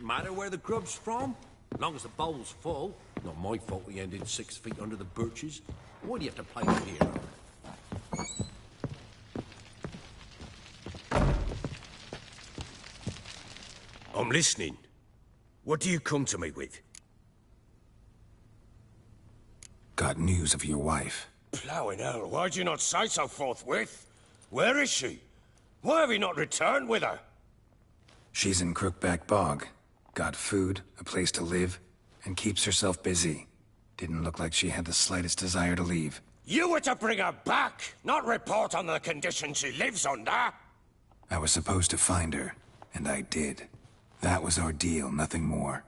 matter where the grub's from, long as the bowl's full. Not my fault we ended 6 feet under the birches. Why do you have to play the hero? I'm listening. What do you come to me with? Got news of your wife. Plowing hell, why'd you not say so forthwith? Where is she? Why have you not returned with her? She's in Crookback Bog. Got food, a place to live, and keeps herself busy. Didn't look like she had the slightest desire to leave. You were to bring her back, not report on the conditions she lives under. I was supposed to find her, and I did. That was our deal, nothing more.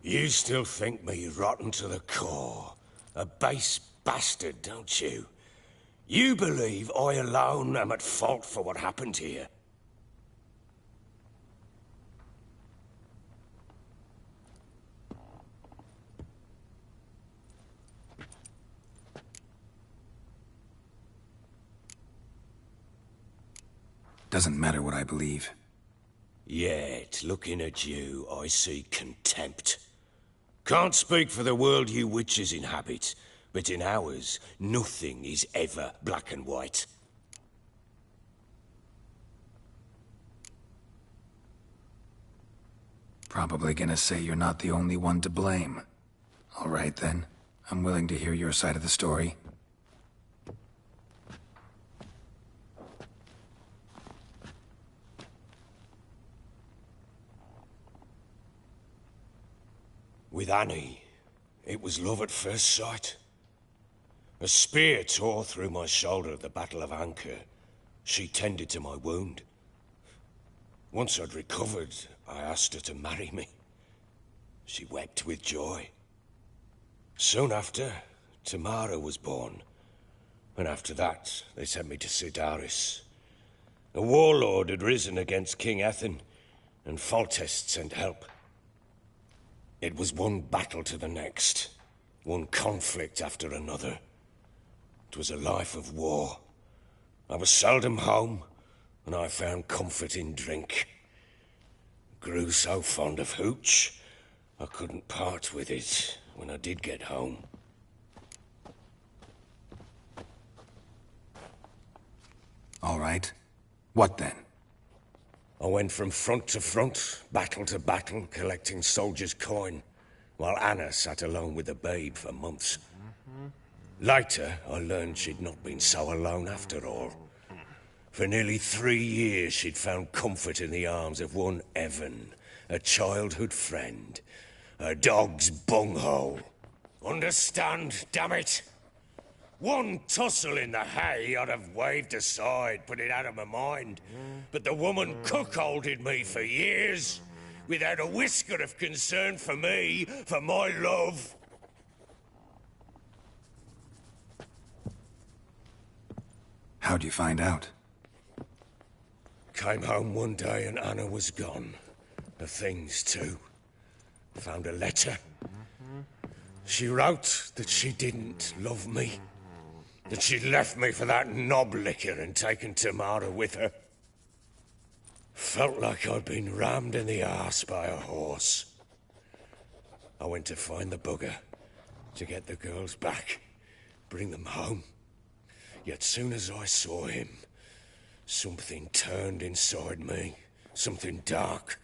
You still think me rotten to the core. A base bastard, don't you? You believe I alone am at fault for what happened here. Doesn't matter what I believe. Yet, looking at you, I see contempt. Can't speak for the world you witches inhabit, but in ours, nothing is ever black and white. Probably gonna say you're not the only one to blame. All right then, I'm willing to hear your side of the story. With Annie, it was love at first sight. A spear tore through my shoulder at the Battle of Anchor. She tended to my wound. Once I'd recovered, I asked her to marry me. She wept with joy. Soon after, Tamara was born. And after that, they sent me to Sidaris. A warlord had risen against King Ethan, and Foltest sent help. It was one battle to the next, one conflict after another. It was a life of war. I was seldom home, and I found comfort in drink. Grew so fond of hooch, I couldn't part with it when I did get home. All right. What then? I went from front to front, battle to battle, collecting soldiers' coin, while Anna sat alone with the babe for months. Later, I learned she'd not been so alone after all. For nearly 3 years, she'd found comfort in the arms of one Evan, a childhood friend, a dog's bunghole. Understand, damn it? One tussle in the hay I'd have waved aside, put it out of my mind. But the woman cuckolded me for years, without a whisker of concern for me, for my love. How'd you find out? Came home one day and Anna was gone. The things too. Found a letter. She wrote that she didn't love me. That she'd left me for that knob licker and taken Tamara with her. Felt like I'd been rammed in the arse by a horse. I went to find the bugger, to get the girls back, bring them home. Yet soon as I saw him, something turned inside me, something dark.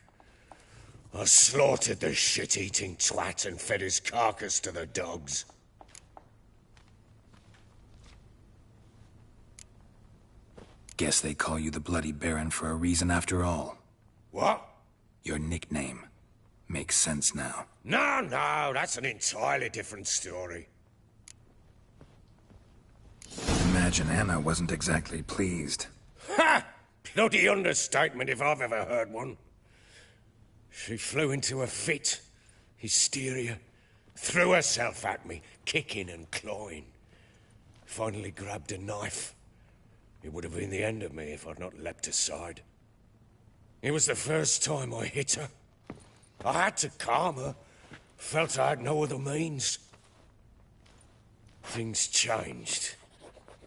I slaughtered the shit-eating twat and fed his carcass to the dogs. Guess they call you the Bloody Baron for a reason after all. What? Your nickname. Makes sense now. No, that's an entirely different story. Imagine Anna wasn't exactly pleased. Ha! Bloody understatement if I've ever heard one. She flew into a fit, hysteria, threw herself at me, kicking and clawing. Finally grabbed a knife. It would have been the end of me if I'd not leapt aside. It was the first time I hit her. I had to calm her. Felt I had no other means. Things changed.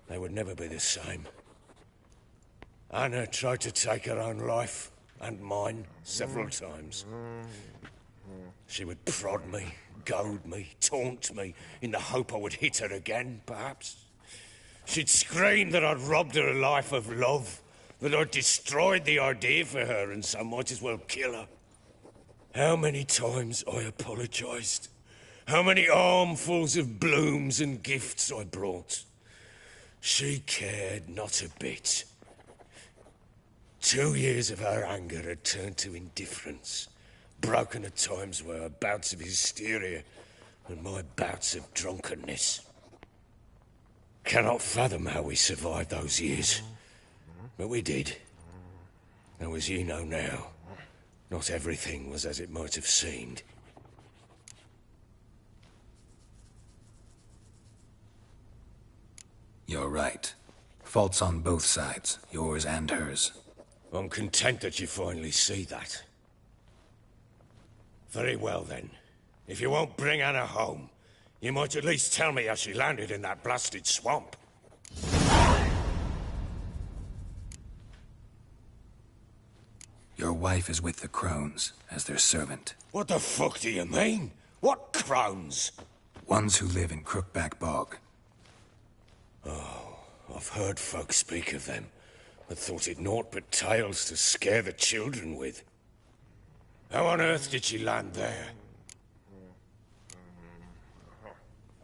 They would never be the same. Anna tried to take her own life. and mine several times. She would prod me, goad me, taunt me, in the hope I would hit her again, perhaps. She'd scream that I'd robbed her a life of love, that I'd destroyed the idea for her and so might as well kill her. How many times I apologized. How many armfuls of blooms and gifts I brought. She cared not a bit. 2 years of her anger had turned to indifference, broken at times by her bouts of hysteria and my bouts of drunkenness. Cannot fathom how we survived those years, but we did. Though as you know now, not everything was as it might have seemed. You're right. Faults on both sides, yours and hers. I'm content that you finally see that. Very well then. If you won't bring Anna home, you might at least tell me how she landed in that blasted swamp. Your wife is with the Crones, as their servant. What the fuck do you mean? What crones? Ones who live in Crookback Bog. I've heard folk speak of them, but thought it naught but tales to scare the children with. How on earth did she land there?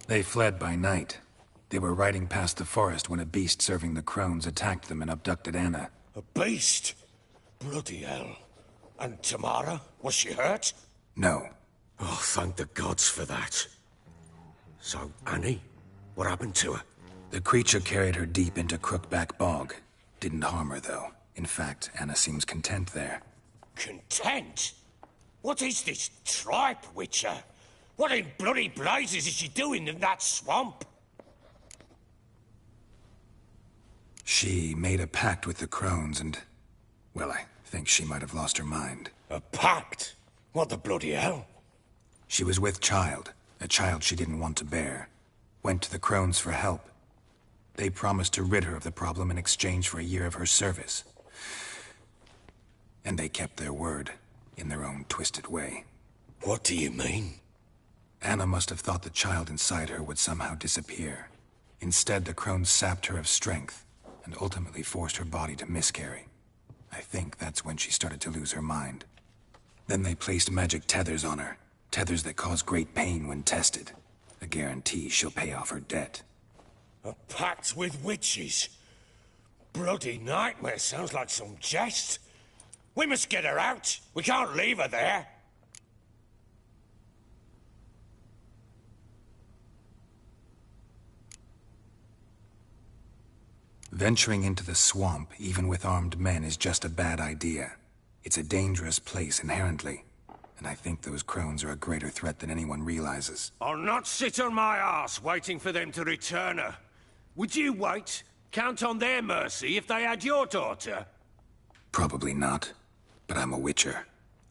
They fled by night. They were riding past the forest when a beast serving the Crones attacked them and abducted Anna. A beast? Bloody hell. And Tamara? Was she hurt? No. Oh, thank the gods for that. So, Annie? What happened to her? The creature carried her deep into Crookback Bog. Didn't harm her, though. In fact, Anna seems content there. Content? What is this tripe, Witcher? What in bloody blazes is she doing in that swamp? She made a pact with the Crones and... well, I think she might have lost her mind. A pact? What the bloody hell? She was with child, a child she didn't want to bear. Went to the Crones for help. They promised to rid her of the problem in exchange for a year of her service. And they kept their word, in their own twisted way. What do you mean? Anna must have thought the child inside her would somehow disappear. Instead, the Crones sapped her of strength, and ultimately forced her body to miscarry. I think that's when she started to lose her mind. Then they placed magic tethers on her, tethers that cause great pain when tested. A guarantee she'll pay off her debt. A pact with witches? Bloody nightmare, sounds like some jest. We must get her out. We can't leave her there. Venturing into the swamp, even with armed men, is just a bad idea. It's a dangerous place inherently, and I think those Crones are a greater threat than anyone realizes. I'll not sit on my arse waiting for them to return her. Would you wait? Count on their mercy if they had your daughter? Probably not, but I'm a witcher.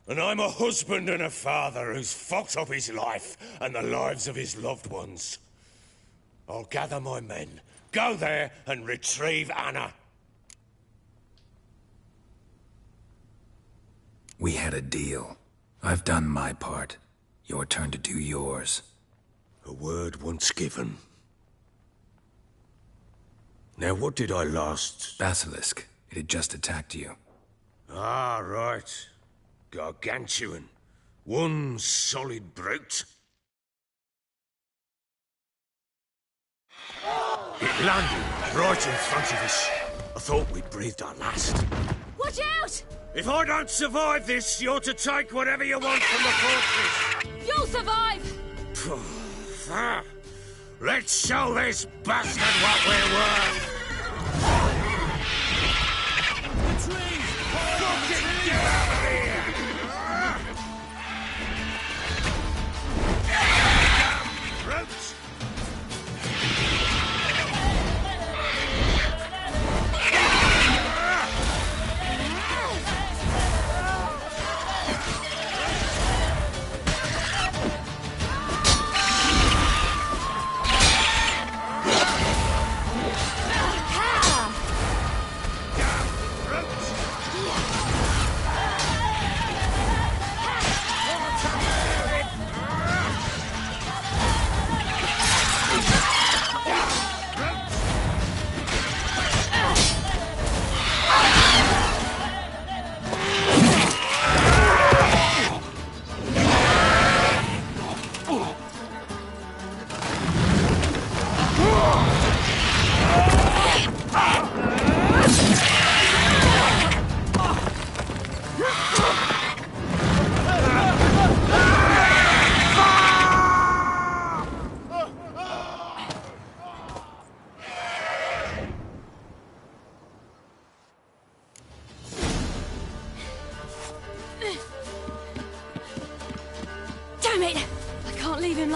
And I'm a husband and a father who's fucked up his life and the lives of his loved ones. I'll gather my men, go there and retrieve Anna. We had a deal. I've done my part. Your turn to do yours. A word once given. Now, what did I last... Basilisk. It had just attacked you. Ah, right. Gargantuan. One solid brute. It landed right in front of us. I thought we'd breathed our last. Watch out! If I don't survive this, you're to take whatever you want from the fortress. You'll survive! Let's show this bastard what we're worth! Fucking get out of here! Damn brutes!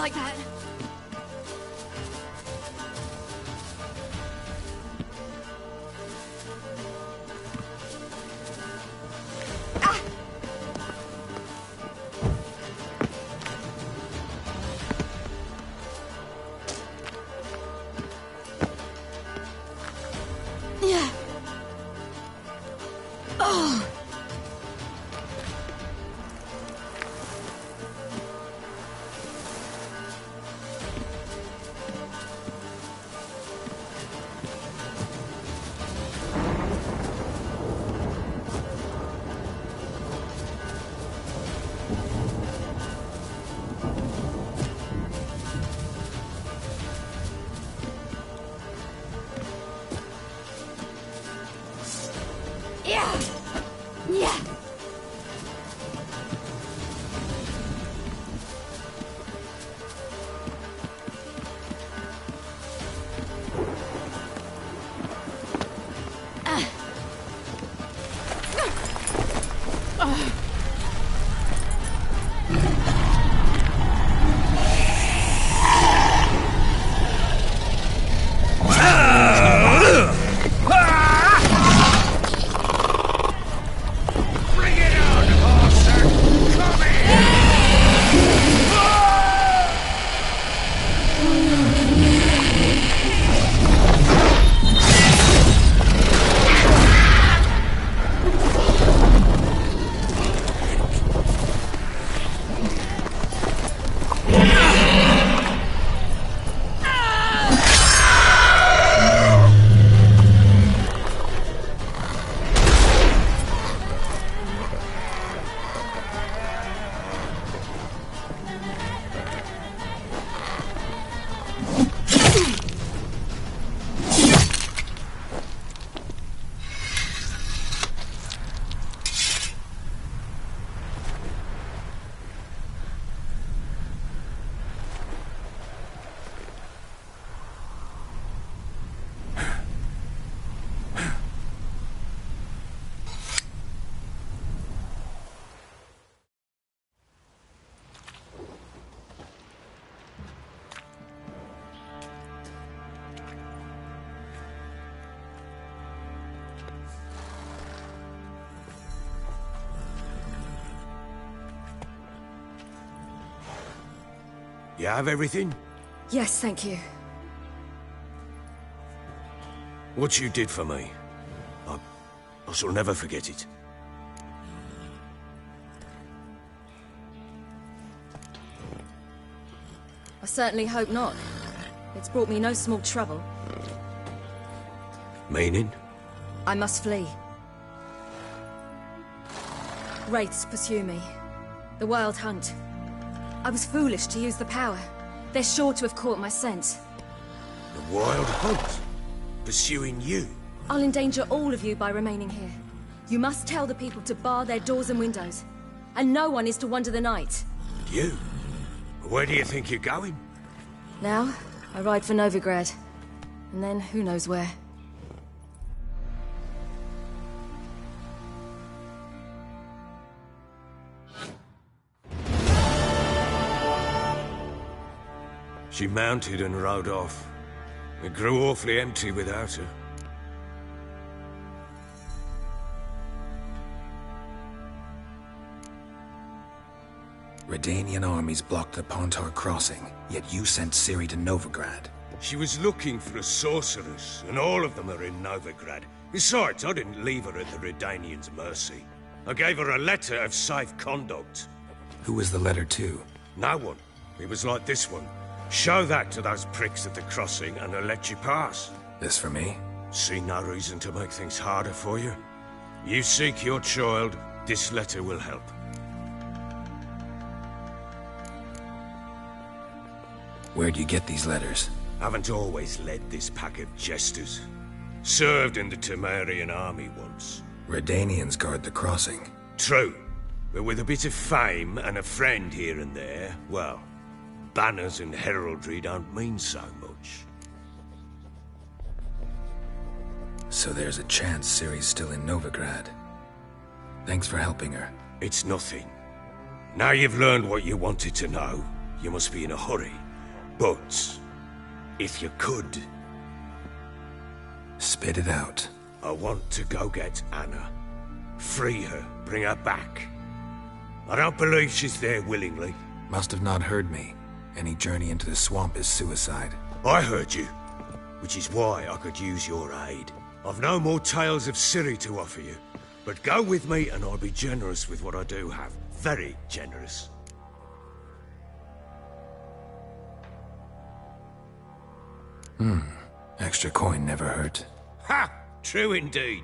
like that. Yeah. Oh. Yeah. Yeah. You have everything? Yes, thank you. What you did for me, I shall never forget it. I certainly hope not. It's brought me no small trouble. Meaning? I must flee. Wraiths pursue me. The Wild Hunt. I was foolish to use the power. They're sure to have caught my scent. The Wild Hunt? Pursuing you? I'll endanger all of you by remaining here. You must tell the people to bar their doors and windows. And no one is to wander the night. You? Where do you think you're going? Now, I ride for Novigrad. And then, who knows where. She mounted and rode off. It grew awfully empty without her. Redanian armies blocked the Pontar crossing, yet you sent Ciri to Novigrad. She was looking for a sorceress, and all of them are in Novigrad. Besides, I didn't leave her at the Redanians' mercy. I gave her a letter of safe conduct. Who was the letter to? No one. It was like this one. Show that to those pricks at the crossing, and they'll let you pass. This for me? See no reason to make things harder for you. You seek your child, this letter will help. Where'd you get these letters? Haven't always led this pack of jesters. Served in the Temerian army once. Redanians guard the crossing. True. But with a bit of fame and a friend here and there, well, banners and heraldry don't mean so much. So there's a chance Ciri's still in Novigrad. Thanks for helping her. It's nothing. Now you've learned what you wanted to know, you must be in a hurry. But, if you could, Spit it out. I want to go get Anna. Free her, bring her back. I don't believe she's there willingly. Must have not heard me. Any journey into the swamp is suicide. I heard you, which is why I could use your aid. I've no more tales of Ciri to offer you, but go with me and I'll be generous with what I do have. Very generous. Extra coin never hurt. Ha! True indeed.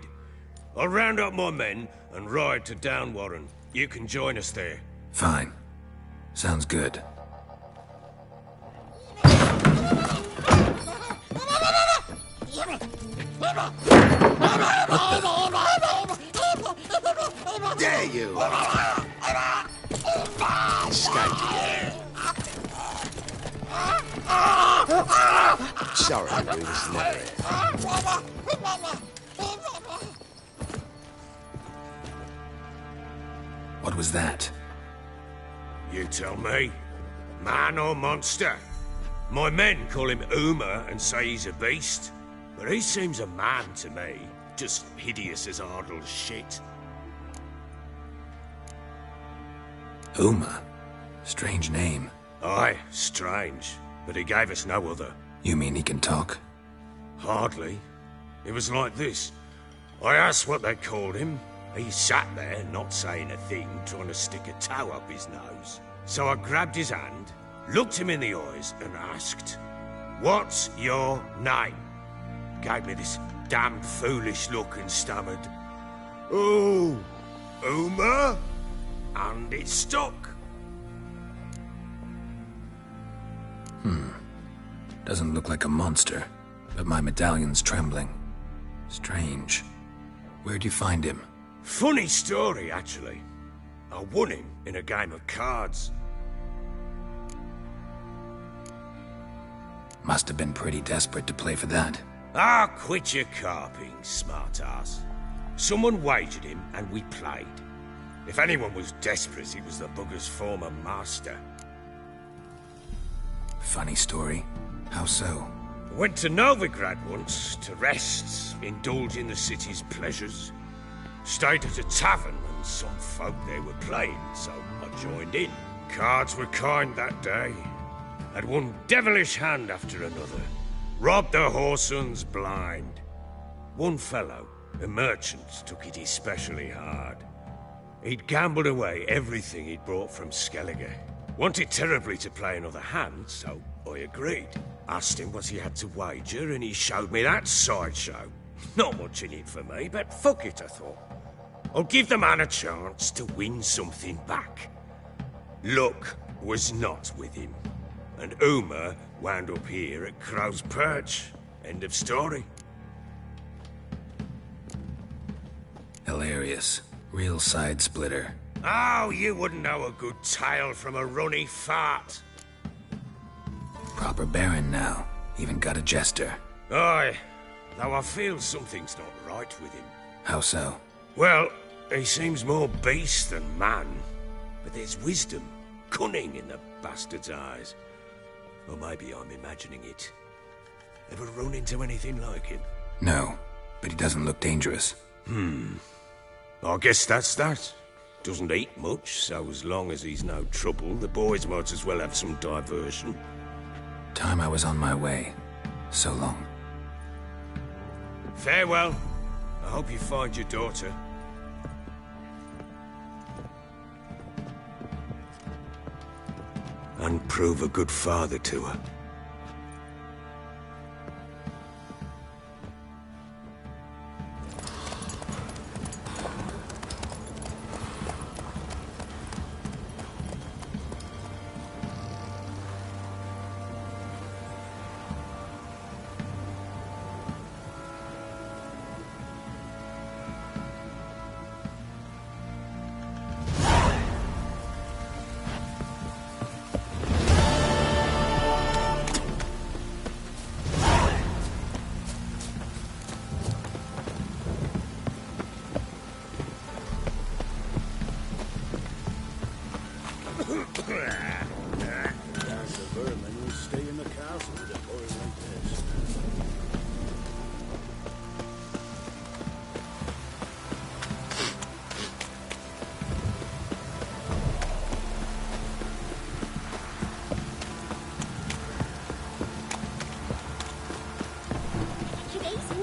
I'll round up my men and ride to Downwarren. You can join us there. Fine. Sounds good. There you are! Escaped again. Sorry, we was never here. What was that? You tell me. Man or monster? My men call him Uma and say he's a beast. But he seems a man to me. Just hideous as Ardle's shit. Uma. Strange name. Aye, strange. But he gave us no other. You mean he can talk? Hardly. It was like this. I asked what they called him. He sat there, not saying a thing, trying to stick a toe up his nose. So I grabbed his hand, looked him in the eyes, and asked, "What's your name?" Gave me this damned foolish look and stammered, "Oh, Uma?" And it stuck. Doesn't look like a monster, but my medallion's trembling. Strange. Where'd you find him? Funny story, actually. I won him in a game of cards. Must have been pretty desperate to play for that. Ah, quit your carping, smartass. Someone wagered him, and we played. If anyone was desperate, he was the bugger's former master. Funny story. How so? Went to Novigrad once, to rest, indulge in the city's pleasures. Stayed at a tavern, and some folk there were playing, so I joined in. Cards were kind that day. Had one devilish hand after another. Robbed the whoresun's blind. One fellow, a merchant, took it especially hard. He'd gambled away everything he'd brought from Skellige. Wanted terribly to play another hand, so I agreed. Asked him what he had to wager, and he showed me that sideshow. Not much in it for me, but fuck it, I thought. I'll give the man a chance to win something back. Luck was not with him, and Uma wound up here at Crow's Perch. End of story. Hilarious. Real side splitter. Oh, you wouldn't know a good tale from a runny fart. Proper baron now. Even got a jester. Aye, though I feel something's not right with him. How so? Well, he seems more beast than man. But there's wisdom, cunning in the bastard's eyes. Or maybe I'm imagining it. Ever run into anything like him? No, but he doesn't look dangerous. I guess that's that. Doesn't eat much, so as long as he's no trouble, the boys might as well have some diversion. Time I was on my way. So long. Farewell. I hope you find your daughter. And prove a good father to her.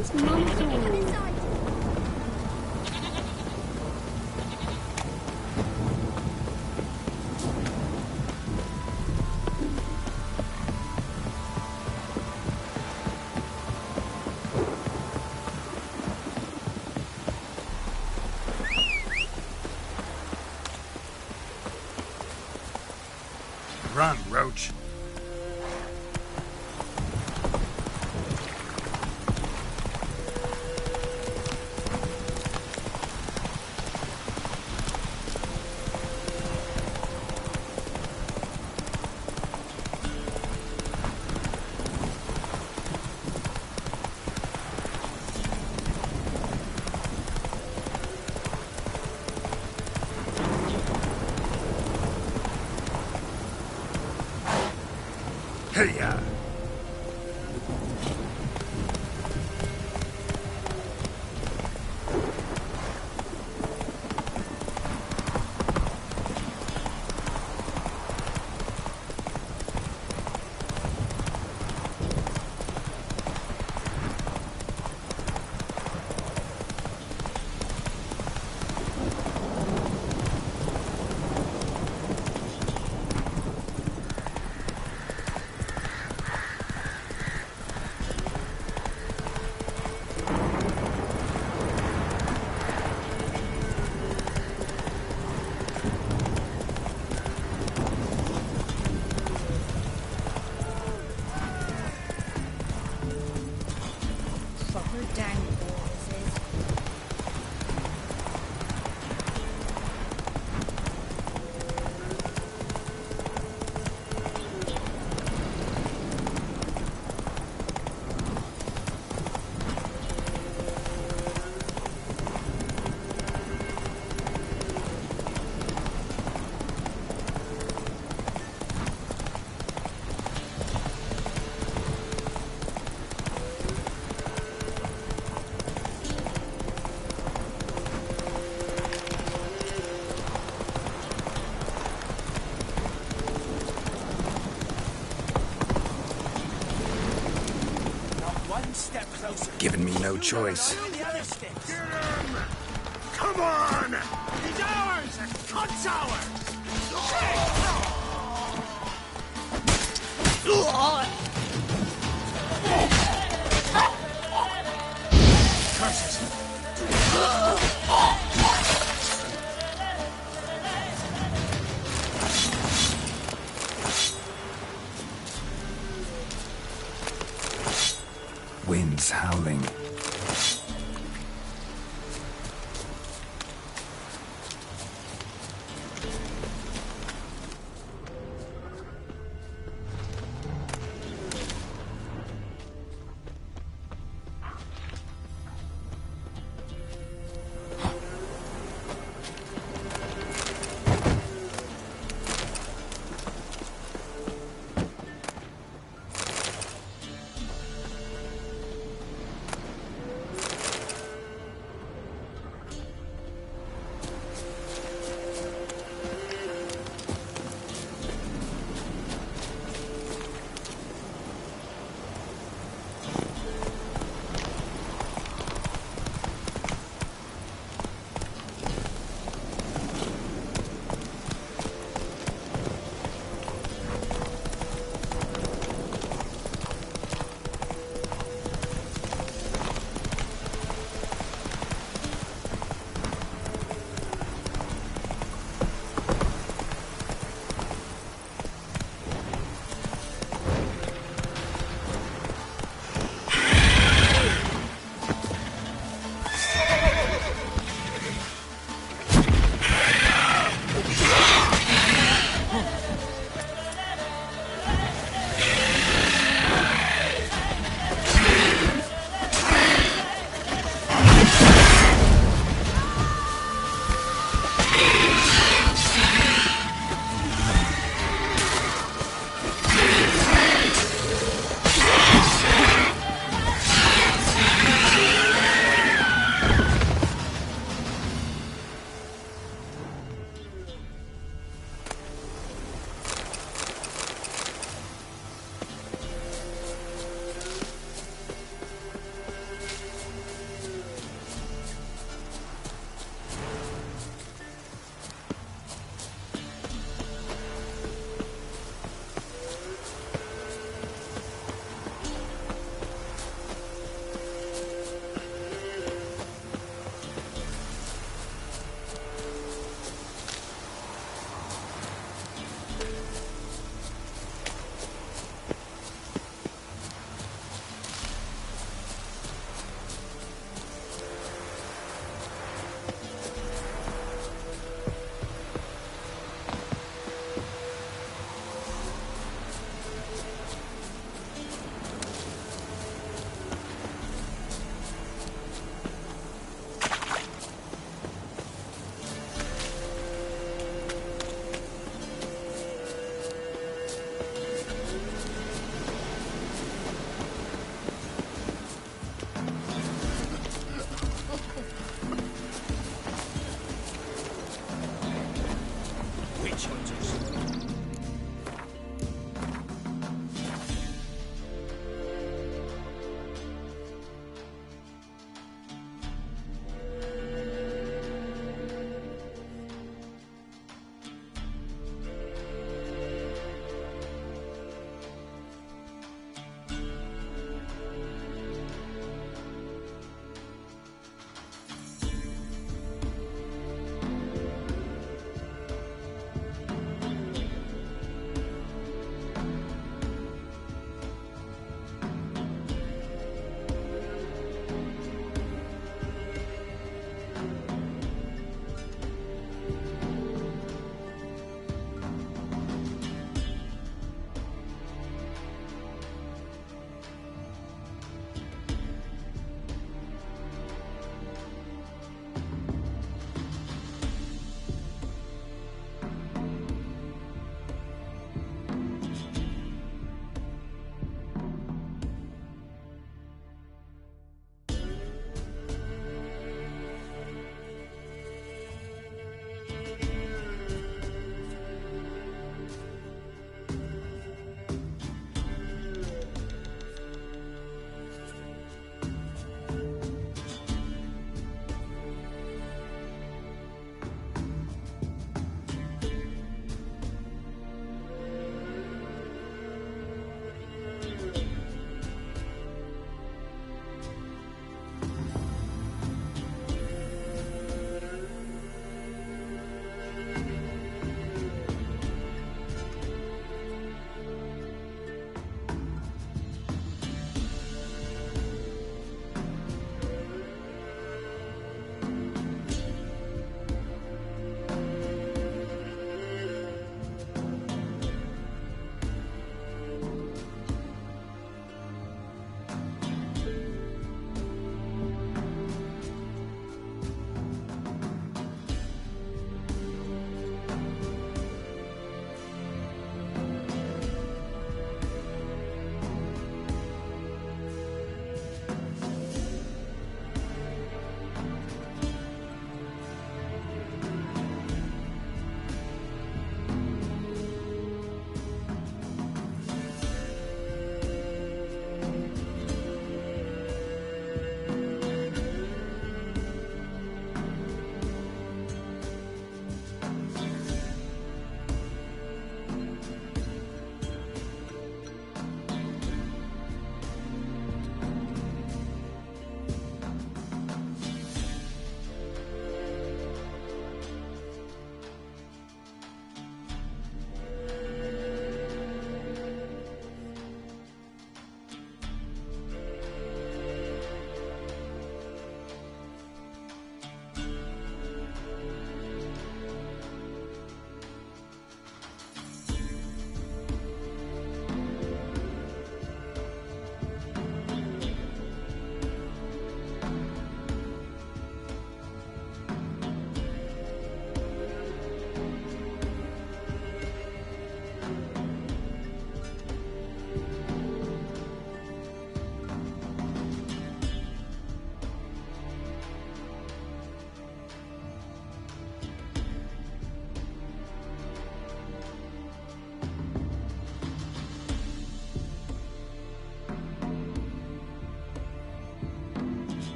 Where's Mama? Run, Roach. Hey-ya! Giving me no choice. Get him! Come on! He's ours! Cunt's ours! Winds howling.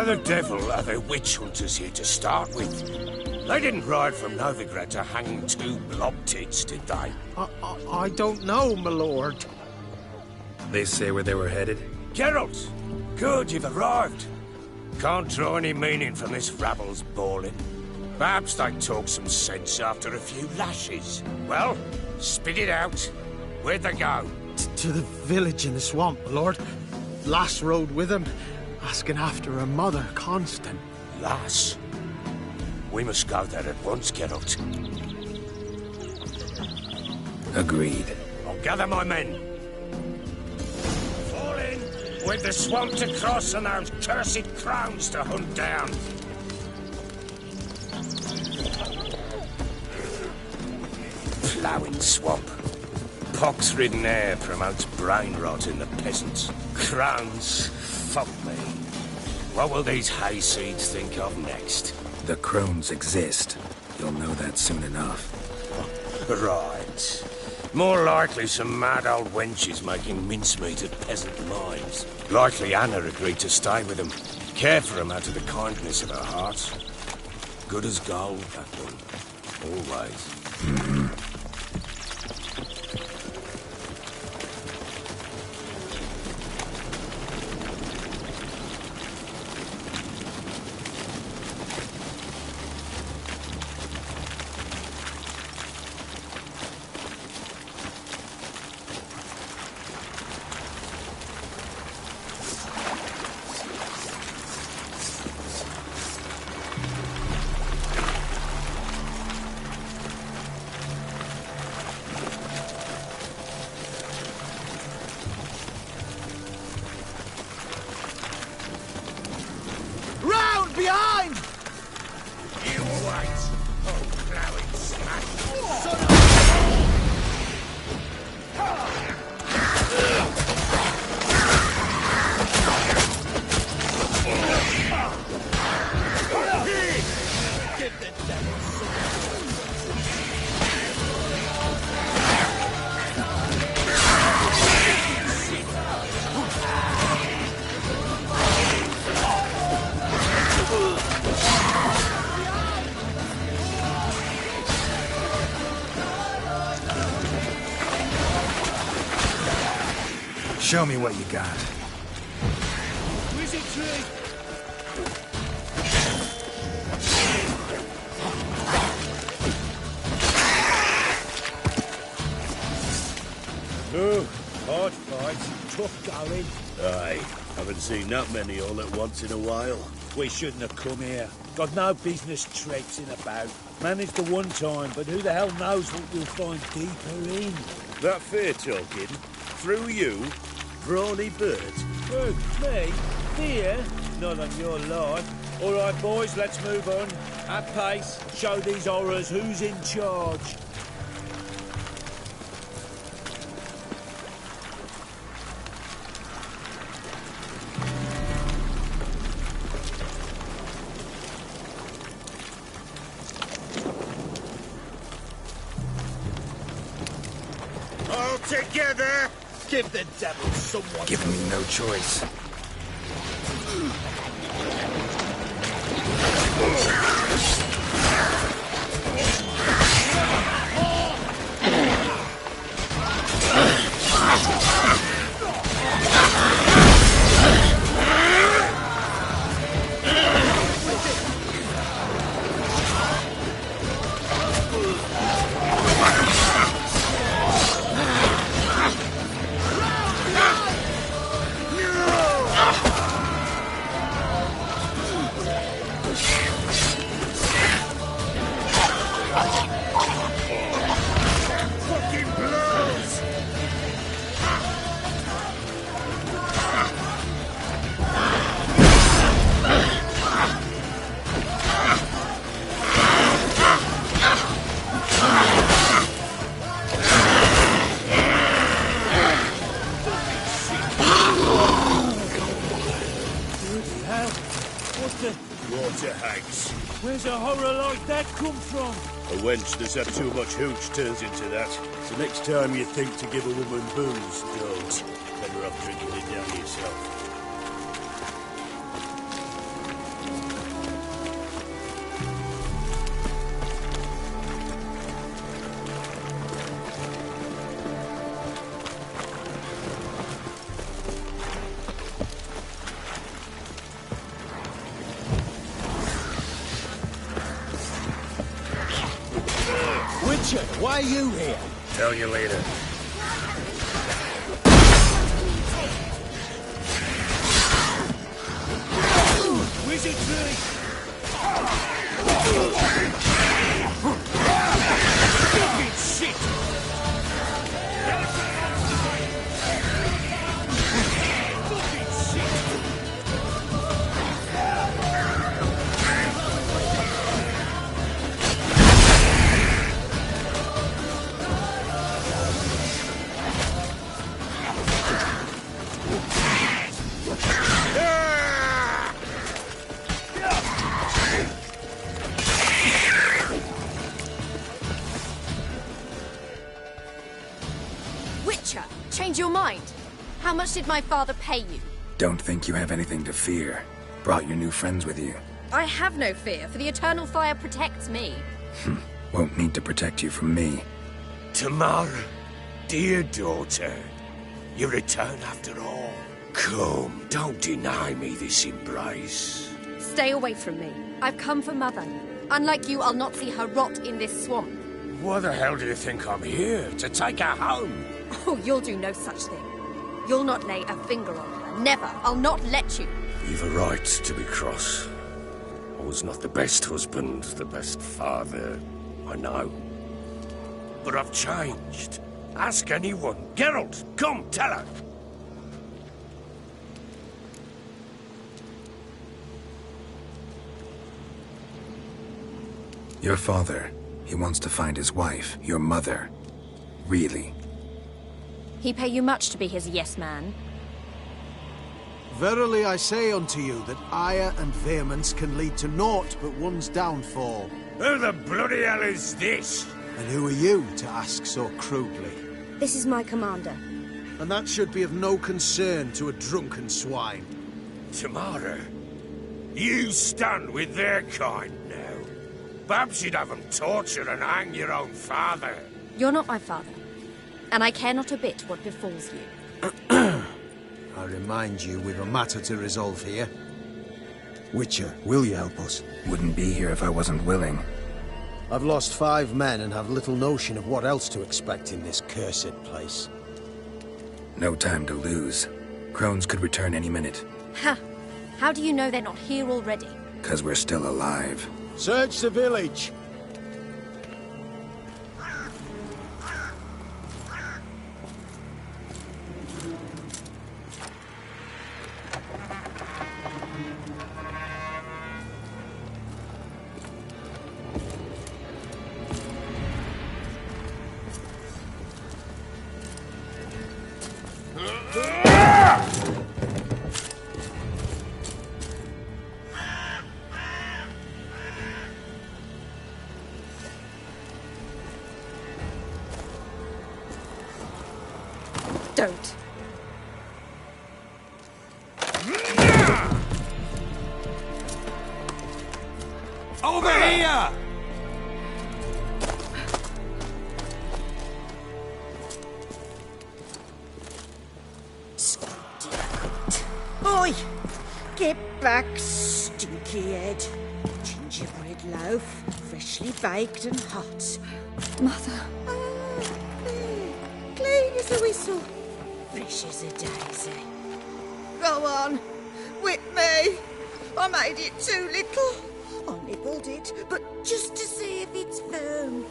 the devil are the witch hunters here to start with? They didn't ride from Novigrad to hang two blob tits, did they? I don't know, my lord. They say where they were headed? Geralt! Good, you've arrived. Can't draw any meaning from this rabble's bawling. Perhaps they talk some sense after a few lashes. Well, spit it out. Where'd they go? To the village in the swamp, my lord. Lass rode with him, asking after her mother, Constant. Lass? We must go there at once, Geralt. Agreed. I'll gather my men. Fall in, with the swamp to cross and those cursed crowns to hunt down. Ploughing swamp. Pox-ridden air promotes brain rot in the peasants. Crowns, fuck me. What will these hayseeds think of next? The crones exist. You'll know that soon enough. Right. More likely some mad old wenches making mincemeat of peasant lives. Likely Anna agreed to stay with them. Care for them out of the kindness of her heart. Good as gold, that one. Always. Round behind! You wait, oh ploughing smash. Son of Show me what you got. Wizard tree! Oh, hard fight, tough going. Aye, haven't seen that many all at once in a while. We shouldn't have come here. Got no business traipsing about. Managed the one time, but who the hell knows what we'll find deeper in. That fair talking? Through you? Brawny bird? Who, me? Fear? Not on your life. All right, boys, let's move on. At pace, show these horrors who's in charge. All together! Give the devil someone. Giving me no choice. Water hags. Where's a horror like that come from? A wench that's had too much hooch turns into that. So next time you think to give a woman booze, don't. Better off drinking it down yourself. Richard, why are you here? Tell you later. Wizardry! Fucking shit! Fucking shit! Witcher, change your mind. How much did my father pay you? Don't think you have anything to fear. Brought your new friends with you. I have no fear, for the eternal fire protects me. Won't need to protect you from me. Tamara, dear daughter, you return after all. Come, don't deny me this embrace. Stay away from me. I've come for Mother. Unlike you, I'll not see her rot in this swamp. Why the hell do you think I'm here? To take her home? Oh, you'll do no such thing. You'll not lay a finger on her. Never. I'll not let you. You've a right to be cross. I was not the best husband, the best father, I know. But I've changed. Ask anyone. Geralt, come, tell her. Your father, he wants to find his wife, your mother. Really? He pay you much to be his yes man. Verily I say unto you that ire and vehemence can lead to naught but one's downfall. Who the bloody hell is this? And who are you to ask so crudely? This is my commander. And that should be of no concern to a drunken swine. Tamara, you stand with their kind now. Perhaps you'd have them torture and hang your own father. You're not my father. And I care not a bit what befalls you. I remind you, we've a matter to resolve here. Witcher, will you help us? Wouldn't be here if I wasn't willing. I've lost 5 men and have little notion of what else to expect in this cursed place. No time to lose. Crones could return any minute. Ha! How do you know they're not here already? 'Cause we're still alive. Search the village! Don't. Over here! Oi! Get back, stinky head. Gingerbread loaf, freshly baked and hot. Mother. Clean as a whistle, fresh as a daisy. Go on, whip me. I made it too little. I nibbled it, but just to see if it's firm.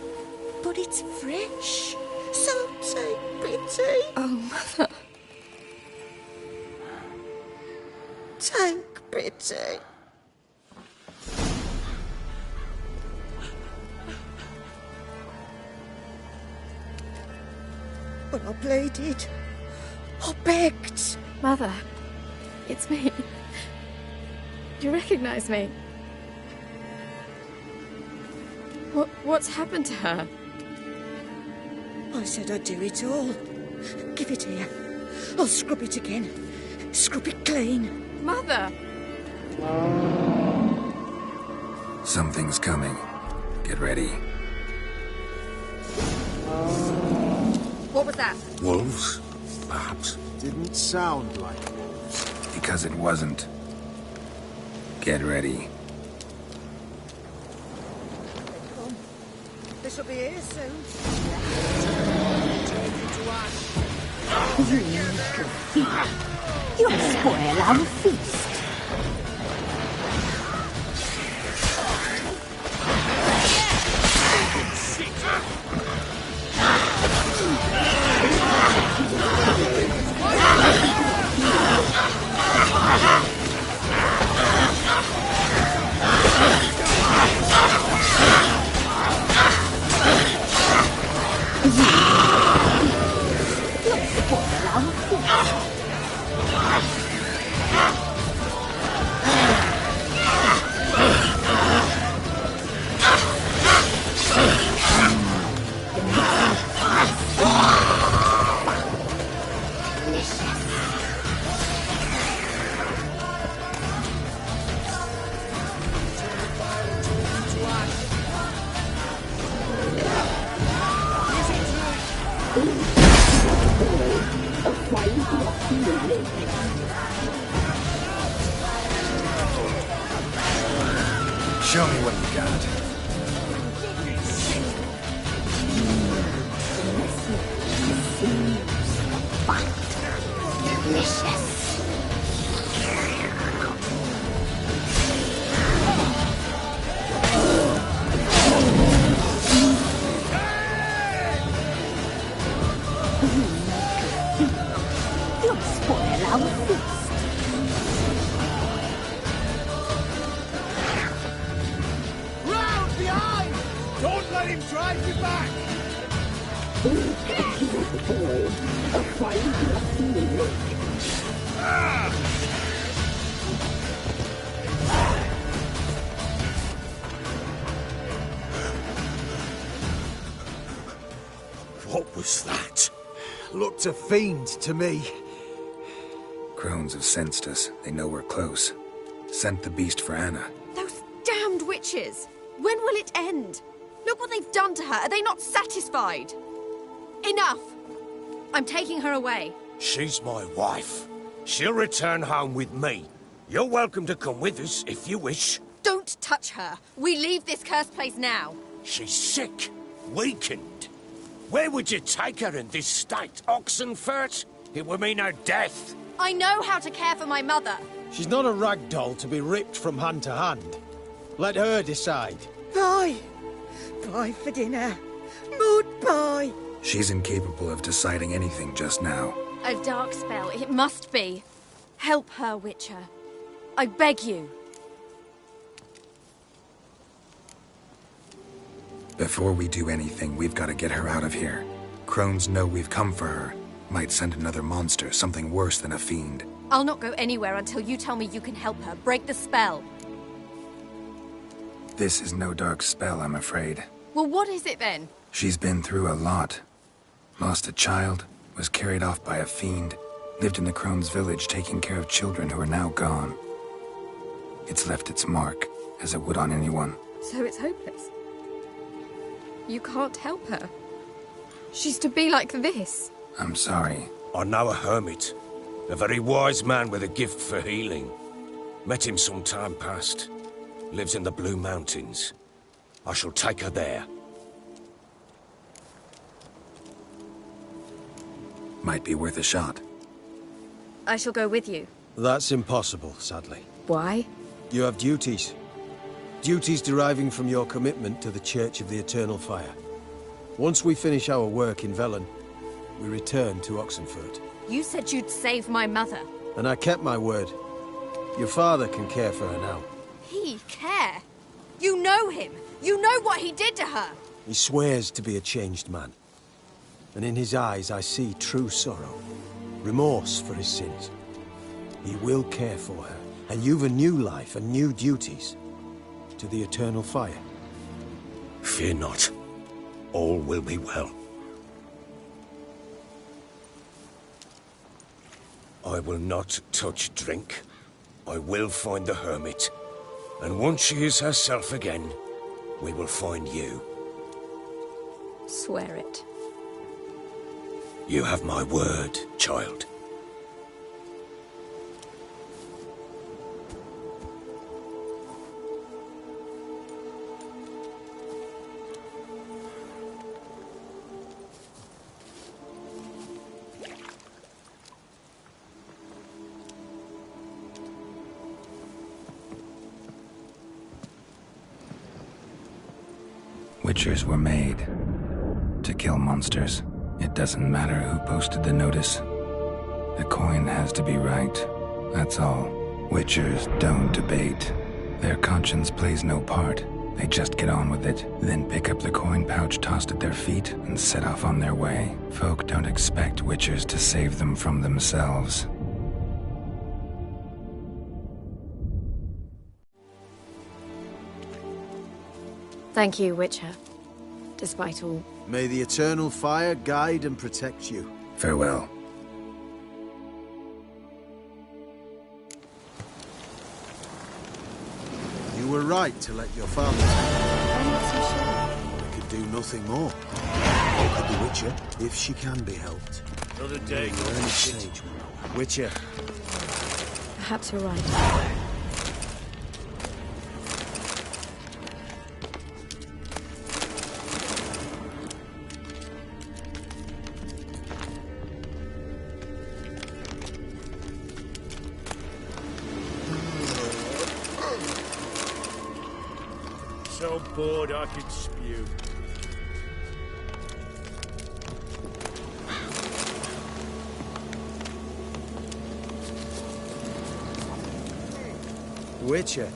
But it's fresh, so take pity. Oh, Mother. Take pity. But I pleaded. I begged. Mother. It's me. Do you recognize me? What's happened to her? I said I'd do it all. Give it here. I'll scrub it again. Scrub it clean. Mother! Something's coming. Get ready. What was that? Wolves? Perhaps. Didn't sound like wolves. Because it wasn't. Get ready. The will be here soon. You'll spoil our feast. Show me what you got. Delicious. You'll spoil our feast. Round behind! Don't let him drive you back! What was that? Looked a fiend to me. Crones have sensed us. They know we're close. Sent the beast for Anna. Those damned witches! When will it end? Look what they've done to her. Are they not satisfied? Enough! I'm taking her away. She's my wife. She'll return home with me. You're welcome to come with us if you wish. Don't touch her. We leave this cursed place now. She's sick, weakened. Where would you take her in this state? Oxenfurt? It would mean her death. I know how to care for my mother. She's not a rag doll to be ripped from hand to hand. Let her decide. Bye. Bye for dinner. Mood bye. She's incapable of deciding anything just now. A dark spell, it must be. Help her, Witcher. I beg you. Before we do anything, we've got to get her out of here. Crones know we've come for her. Might send another monster, something worse than a fiend. I'll not go anywhere until you tell me you can help her. Break the spell. This is no dark spell, I'm afraid. Well, what is it then? She's been through a lot. Lost a child, was carried off by a fiend, lived in the Crone's village taking care of children who are now gone. It's left its mark, as it would on anyone. So it's hopeless. You can't help her. She's to be like this. I'm sorry. I know a hermit. A very wise man with a gift for healing. Met him some time past. Lives in the Blue Mountains. I shall take her there. Might be worth a shot. I shall go with you. That's impossible, sadly. Why? You have duties. Duties deriving from your commitment to the Church of the Eternal Fire. Once we finish our work in Velen, we return to Oxenfurt. You said you'd save my mother. And I kept my word. Your father can care for her now. He care? You know him. You know what he did to her. He swears to be a changed man. And in his eyes I see true sorrow. Remorse for his sins. He will care for her. And you've a new life and new duties. To the Eternal Fire. Fear not. All will be well. I will not touch drink. I will find the hermit. And once she is herself again, we will find you. Swear it. You have my word, child. Witchers were made to kill monsters. It doesn't matter who posted the notice. The coin has to be right. That's all. Witchers don't debate. Their conscience plays no part. They just get on with it, then pick up the coin pouch tossed at their feet and set off on their way. Folk don't expect witchers to save them from themselves. Thank you, Witcher. Despite all. May the eternal fire guide and protect you. Farewell. You were right to let your father I could do nothing more. Or could the Witcher, if she can be helped. Another day. Early stage will know. Witcher. Perhaps you're right. So bored I could spew. Witcher.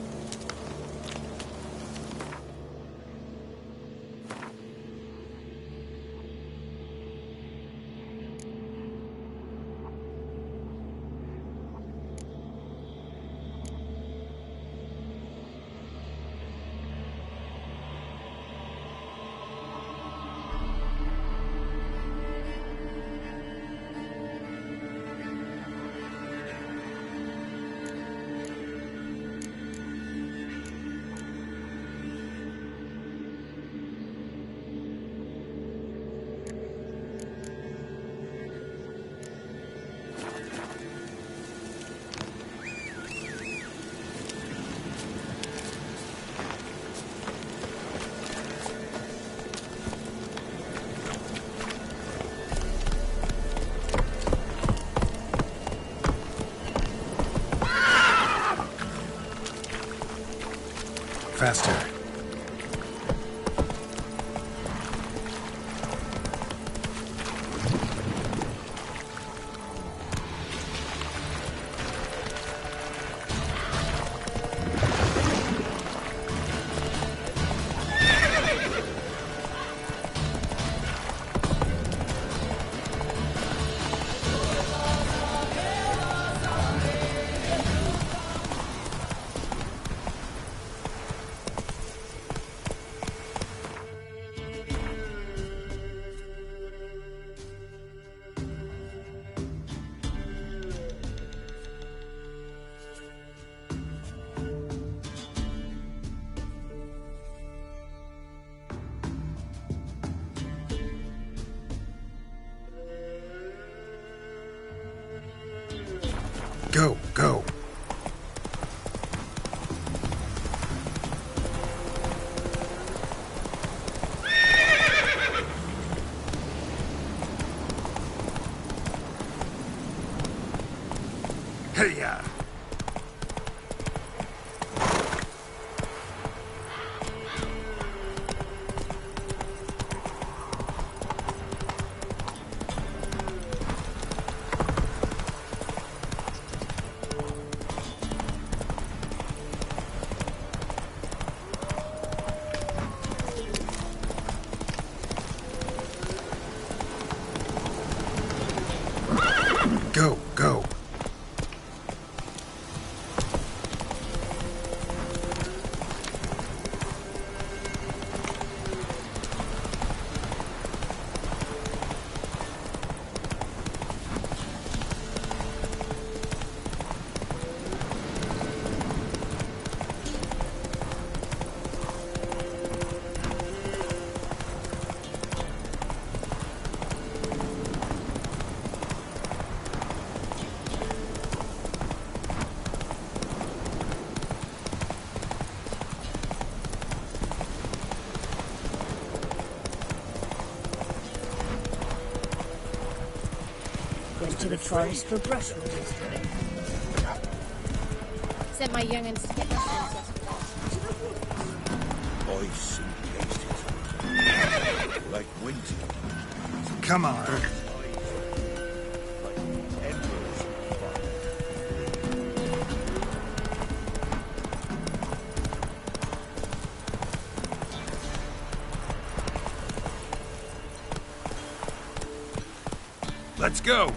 Faster. Go, go. Hey-ya! Go, go. To the forest for brushwood. Sent my young'uns to get my I simply aced it. Come on. Let's go.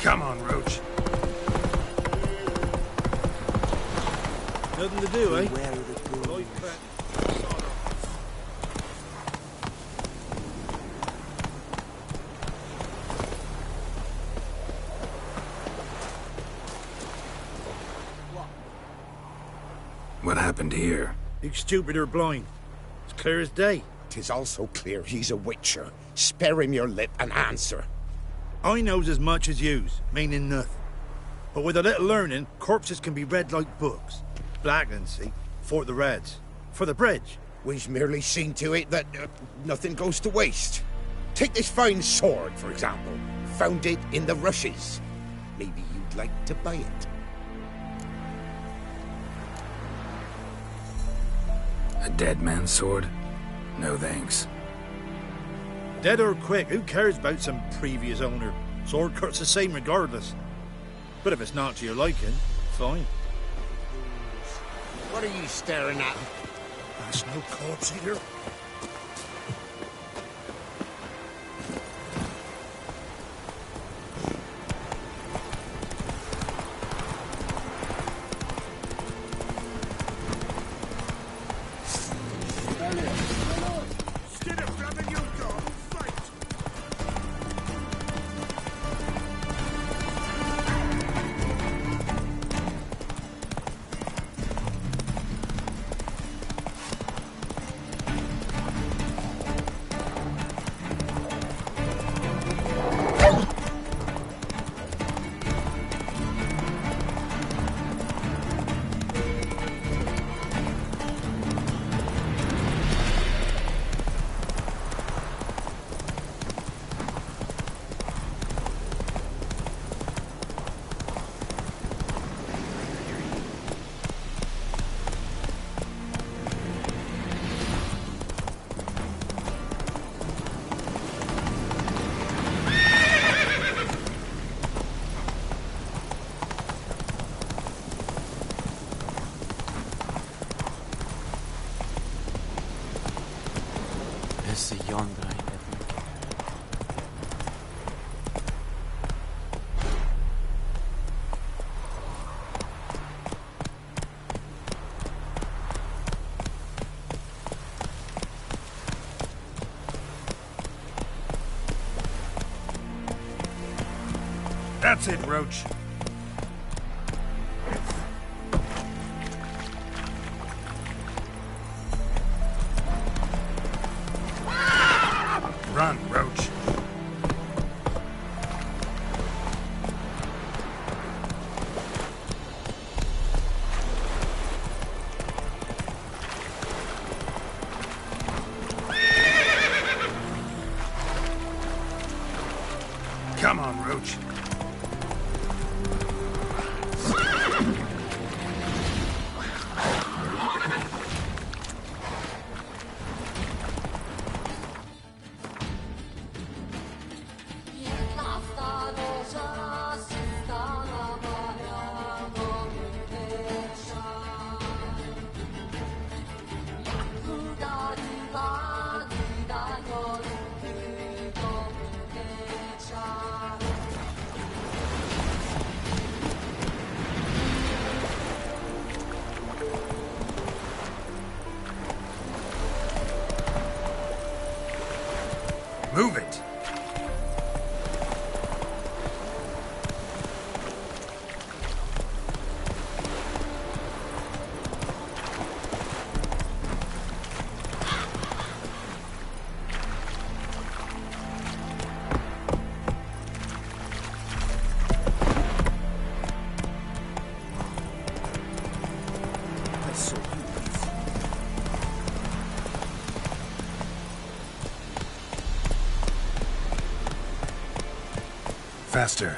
Come on, Roach. Nothing to do, eh? Beware of the ghouls. What happened here? You stupid or blind. It's clear as day. 'Tis also clear he's a witcher. Spare him your lip and answer. I knows as much as yous, meaning nothing. But with a little learning, corpses can be read like books. Blackland, see? For the Reds. For the bridge. We've merely seen to it that nothing goes to waste. Take this fine sword, for example. Found it in the rushes. Maybe you'd like to buy it. A dead man's sword? No thanks. Dead or quick, who cares about some previous owner? Sword cut's the same regardless. But if it's not to your liking, fine. What are you staring at? That's no corpse eater. That's it, Roach. Run, Roach. Come on, Roach. Move it! Faster.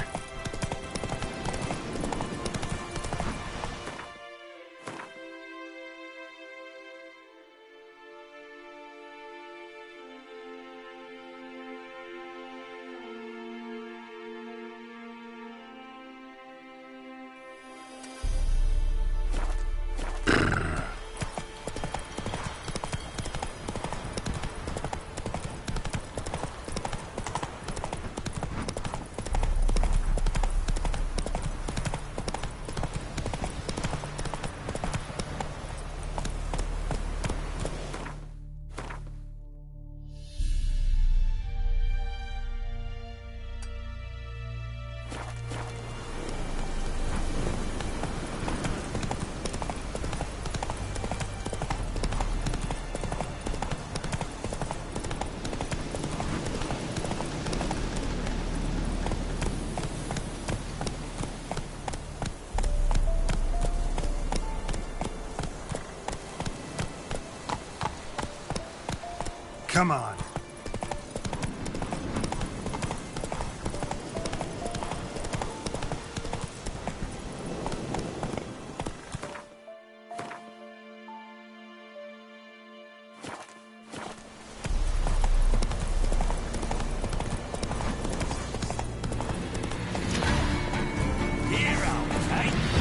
Come on.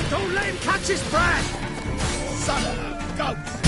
Don't let him catch his breath! Son of a goat!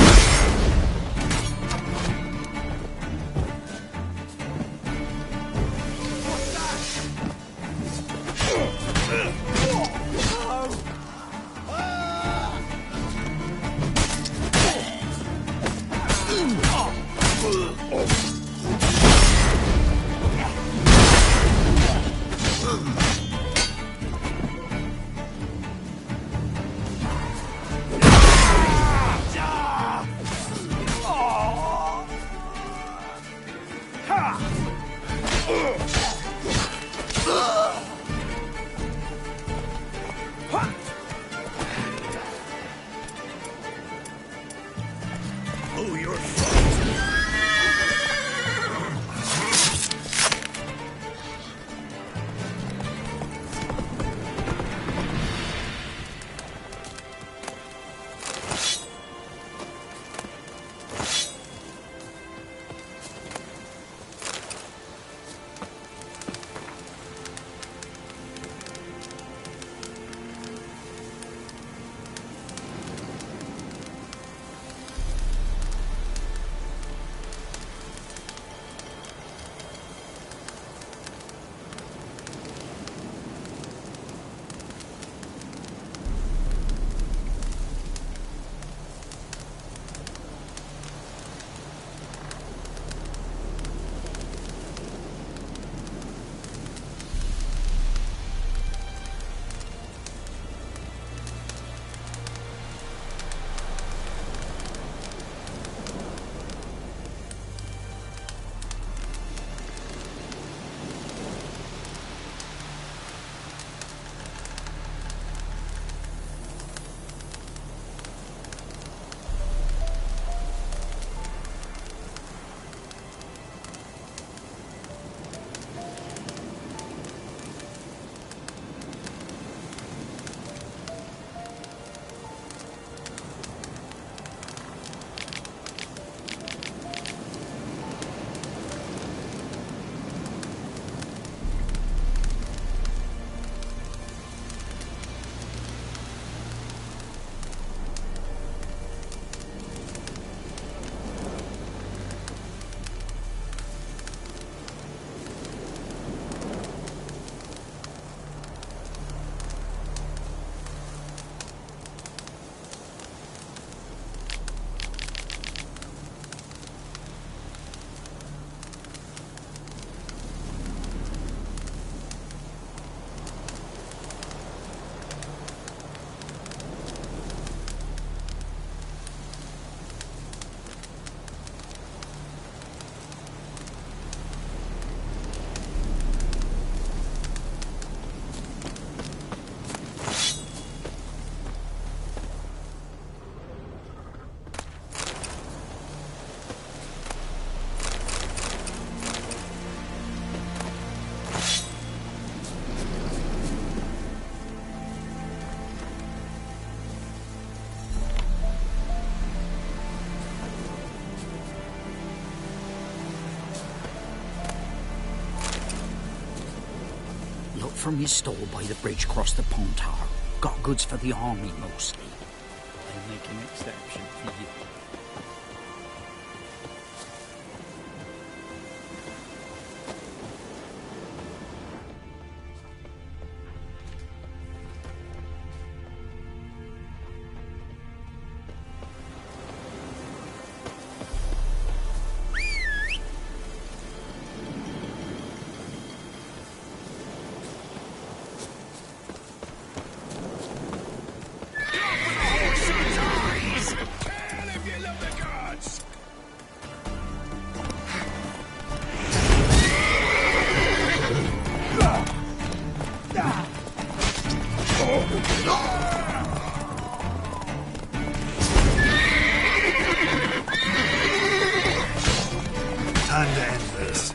Oh, you're from his stall by the bridge across the Pontar. Got goods for the army, mostly. I'll make an exception for you. Time to end this.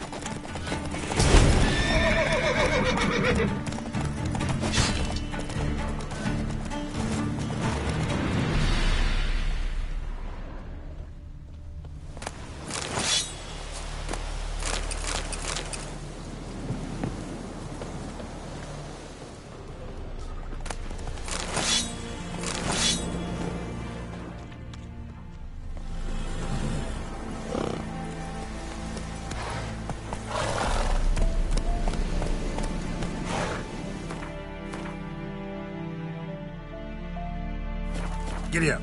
Giddy up.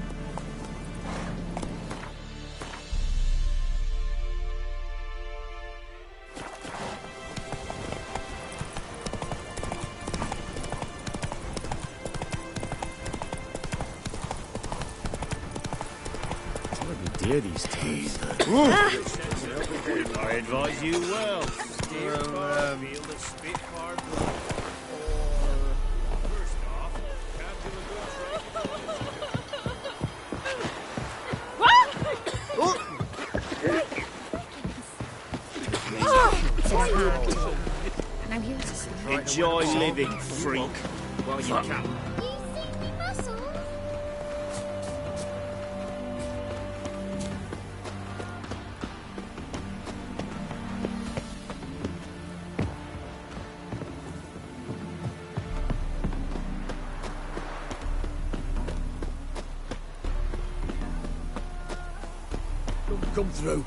Dear these days. I advise you well. Steer clear, feel the Spitfire blow. Or, first off, can't do a good Enjoy living, freak, while you can. Come through.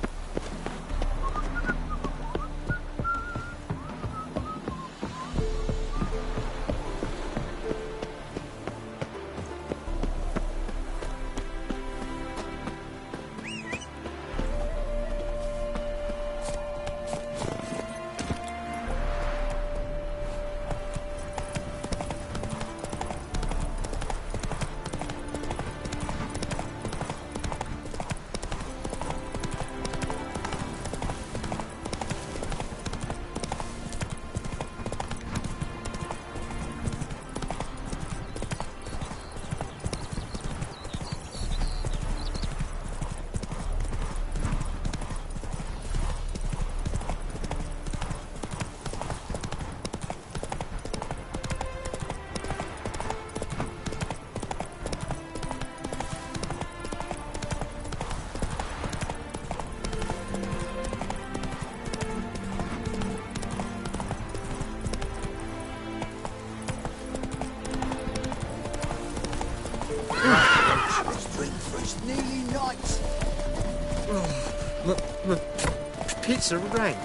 Pizza rank.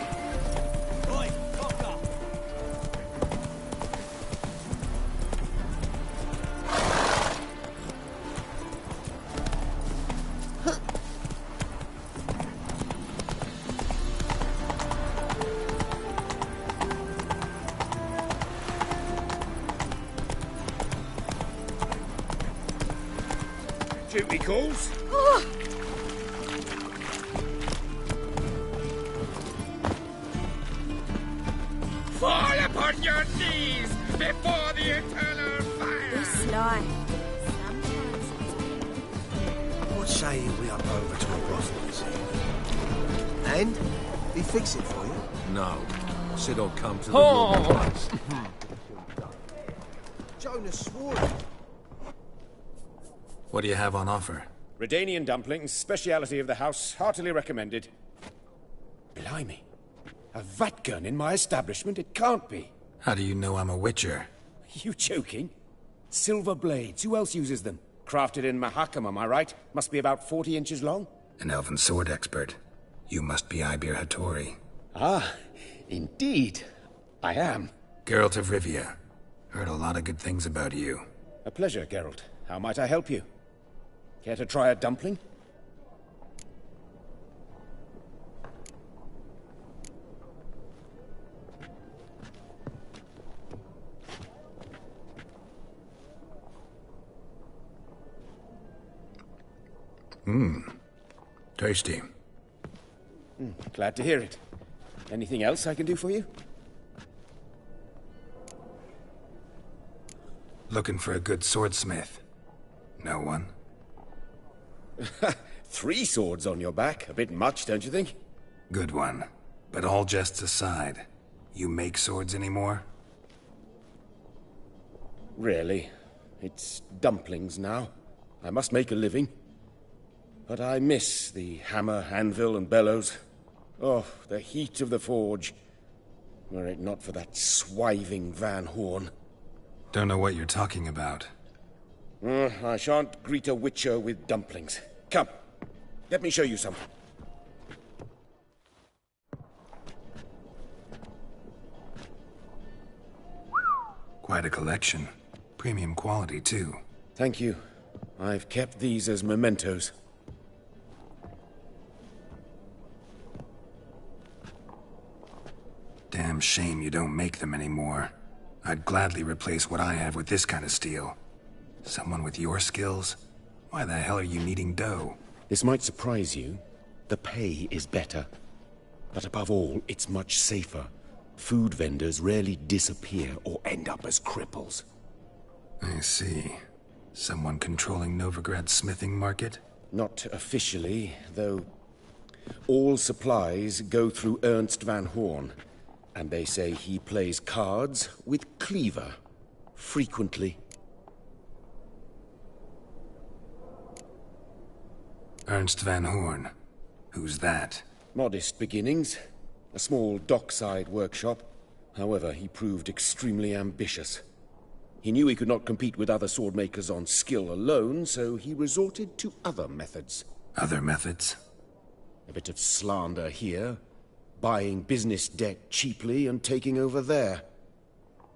Duty calls. Fall upon your knees before the eternal fire! Be sly. What say we up over to a brothel this evening? And? He fix it for you? No. Said I'll come to the wrong place. Jonas swore. What do you have on offer? Redanian dumplings, speciality of the house, heartily recommended. Blimey. A vat gun in my establishment? It can't be. How do you know I'm a witcher? You joking? Silver blades. Who else uses them? Crafted in Mahakam, am I right? Must be about 40 inches long? An elven sword expert. You must be Ibir Hattori. Ah, indeed. I am. Geralt of Rivia. Heard a lot of good things about you. A pleasure, Geralt. How might I help you? Care to try a dumpling? Tasty. Glad to hear it. Anything else I can do for you? Looking for a good swordsmith. No one? 3 swords on your back. A bit much, don't you think? Good one. But all jests aside, you make swords anymore? Really. It's dumplings now. I must make a living. But I miss the hammer, anvil, and bellows. Oh, the heat of the forge. Were it not for that swiving Van Horn. Don't know what you're talking about. I shan't greet a witcher with dumplings. Come, let me show you some. Quite a collection. Premium quality, too. Thank you. I've kept these as mementos. Damn shame you don't make them anymore. I'd gladly replace what I have with this kind of steel. Someone with your skills? Why the hell are you needing dough? This might surprise you. The pay is better. But above all, it's much safer. Food vendors rarely disappear or end up as cripples. I see. Someone controlling Novigrad's smithing market? Not officially, though all supplies go through Ernst Van Horn. And they say he plays cards with Cleaver. Frequently. Ernst Van Horn. Who's that? Modest beginnings. A small dockside workshop. However, he proved extremely ambitious. He knew he could not compete with other swordmakers on skill alone, so he resorted to other methods. Other methods? A bit of slander here. Buying business debt cheaply and taking over there.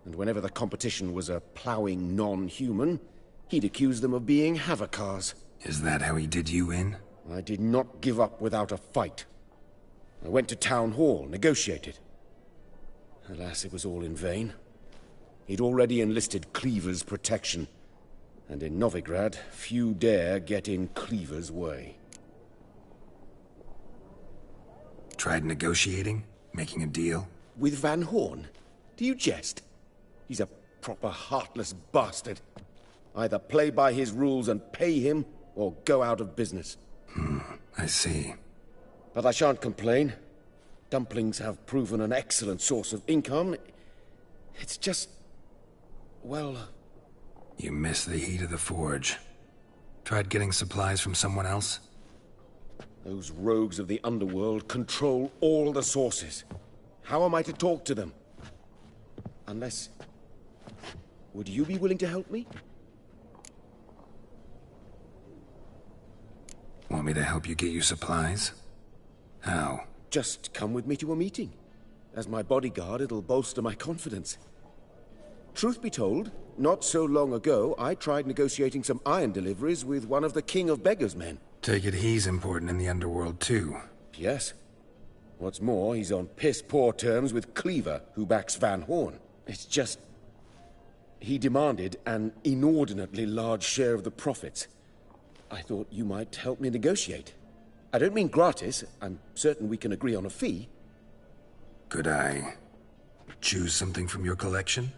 And whenever the competition was a ploughing non-human, he'd accuse them of being Havocars. Is that how he did you in? I did not give up without a fight. I went to Town Hall, negotiated. Alas, it was all in vain. He'd already enlisted Cleaver's protection. And in Novigrad, few dare get in Cleaver's way. Tried negotiating? Making a deal? With Van Horn? Do you jest? He's a proper heartless bastard. Either play by his rules and pay him, or go out of business. I see. But I shan't complain. Dumplings have proven an excellent source of income. It's just... well... You miss the heat of the forge. Tried getting supplies from someone else? Those rogues of the underworld control all the sources. How am I to talk to them? Unless... would you be willing to help me? Want me to help you get you supplies? How? Just come with me to a meeting. As my bodyguard, it'll bolster my confidence. Truth be told, not so long ago, I tried negotiating some iron deliveries with one of the King of Beggars' men. Take it he's important in the underworld, too. Yes. What's more, he's on piss-poor terms with Cleaver, who backs Van Horn. It's just... he demanded an inordinately large share of the profits. I thought you might help me negotiate. I don't mean gratis. I'm certain we can agree on a fee. Could I choose something from your collection?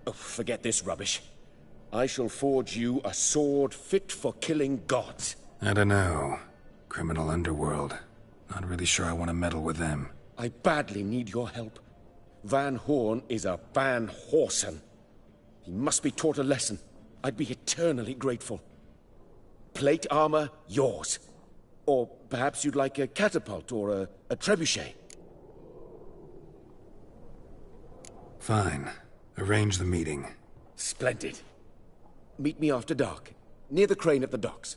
Oh, forget this rubbish. I shall forge you a sword fit for killing gods. I don't know. Criminal underworld. Not really sure I want to meddle with them. I badly need your help. Van Horn is a Van Horsen. He must be taught a lesson. I'd be eternally grateful. Plate armor, yours. Or perhaps you'd like a catapult or a trebuchet. Fine. Arrange the meeting. Splendid. Meet me after dark, near the crane at the docks.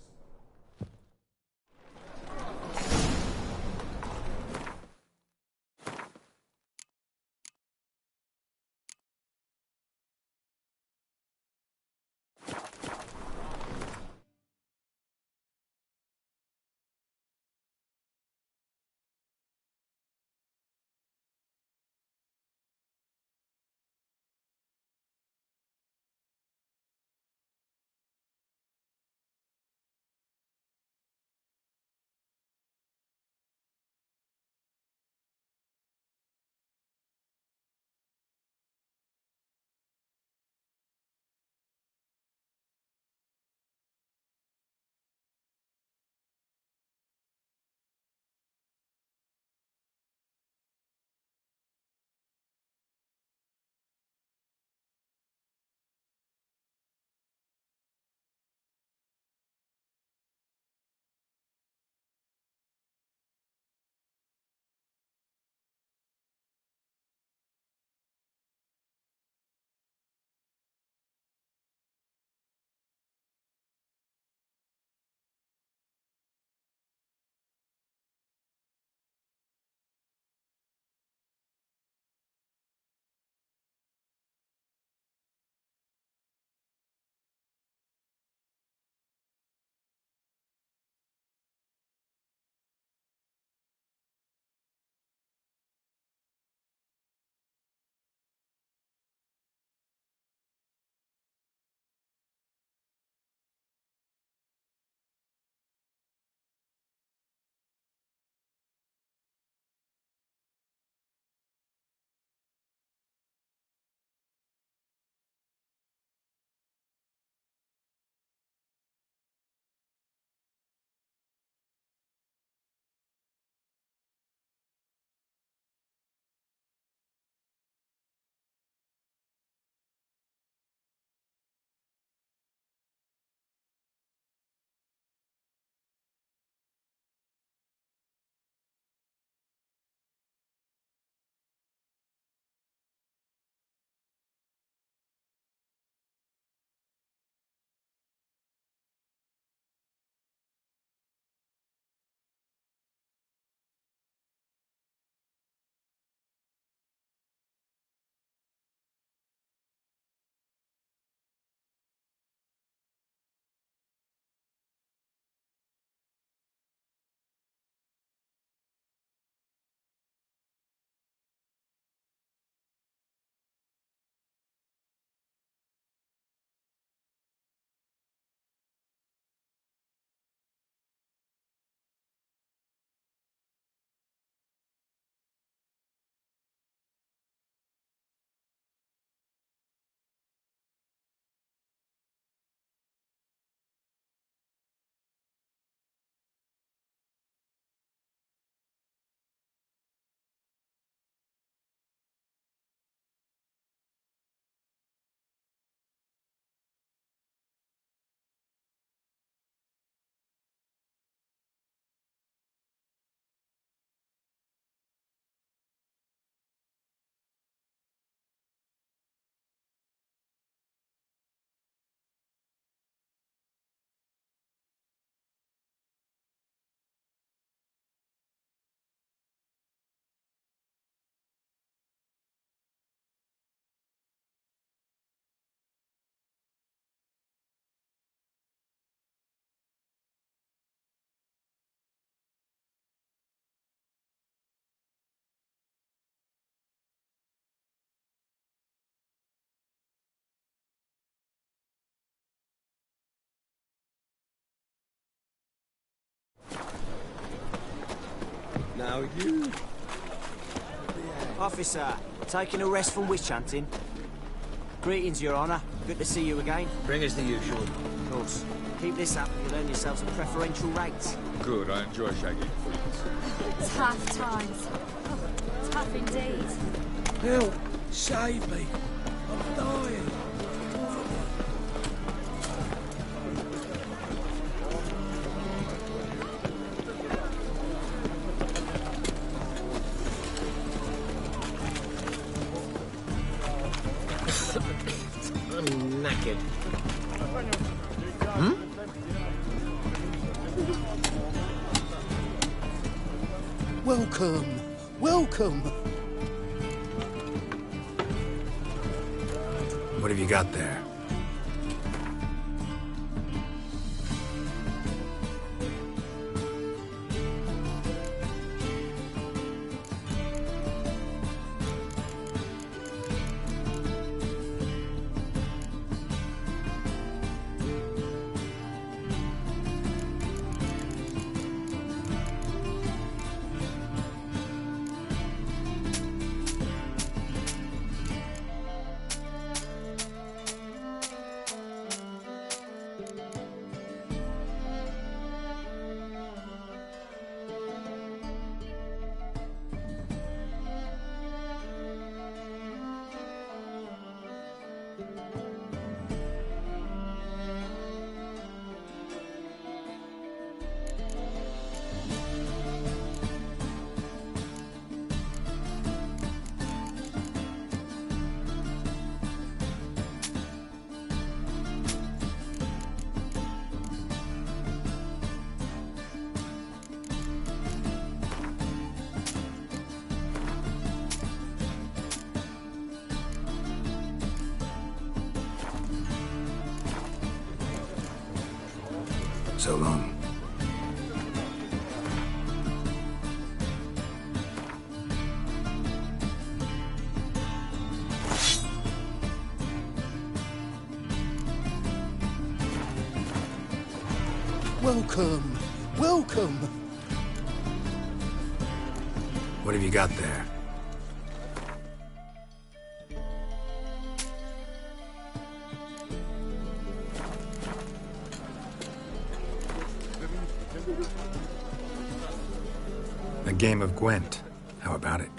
Now you... Officer, taking a rest from witch hunting. Greetings, Your Honour. Good to see you again. Bring us the usual. Of course. Keep this up and you'll earn yourselves a preferential rate. Good, I enjoy shagging fleas. Tough times. Oh, tough indeed. Help! Save me! I'm dying! naked. Hmm? Welcome, welcome. What have you got there? So long. Welcome, welcome. What have you got there? A game of Gwent. How about it?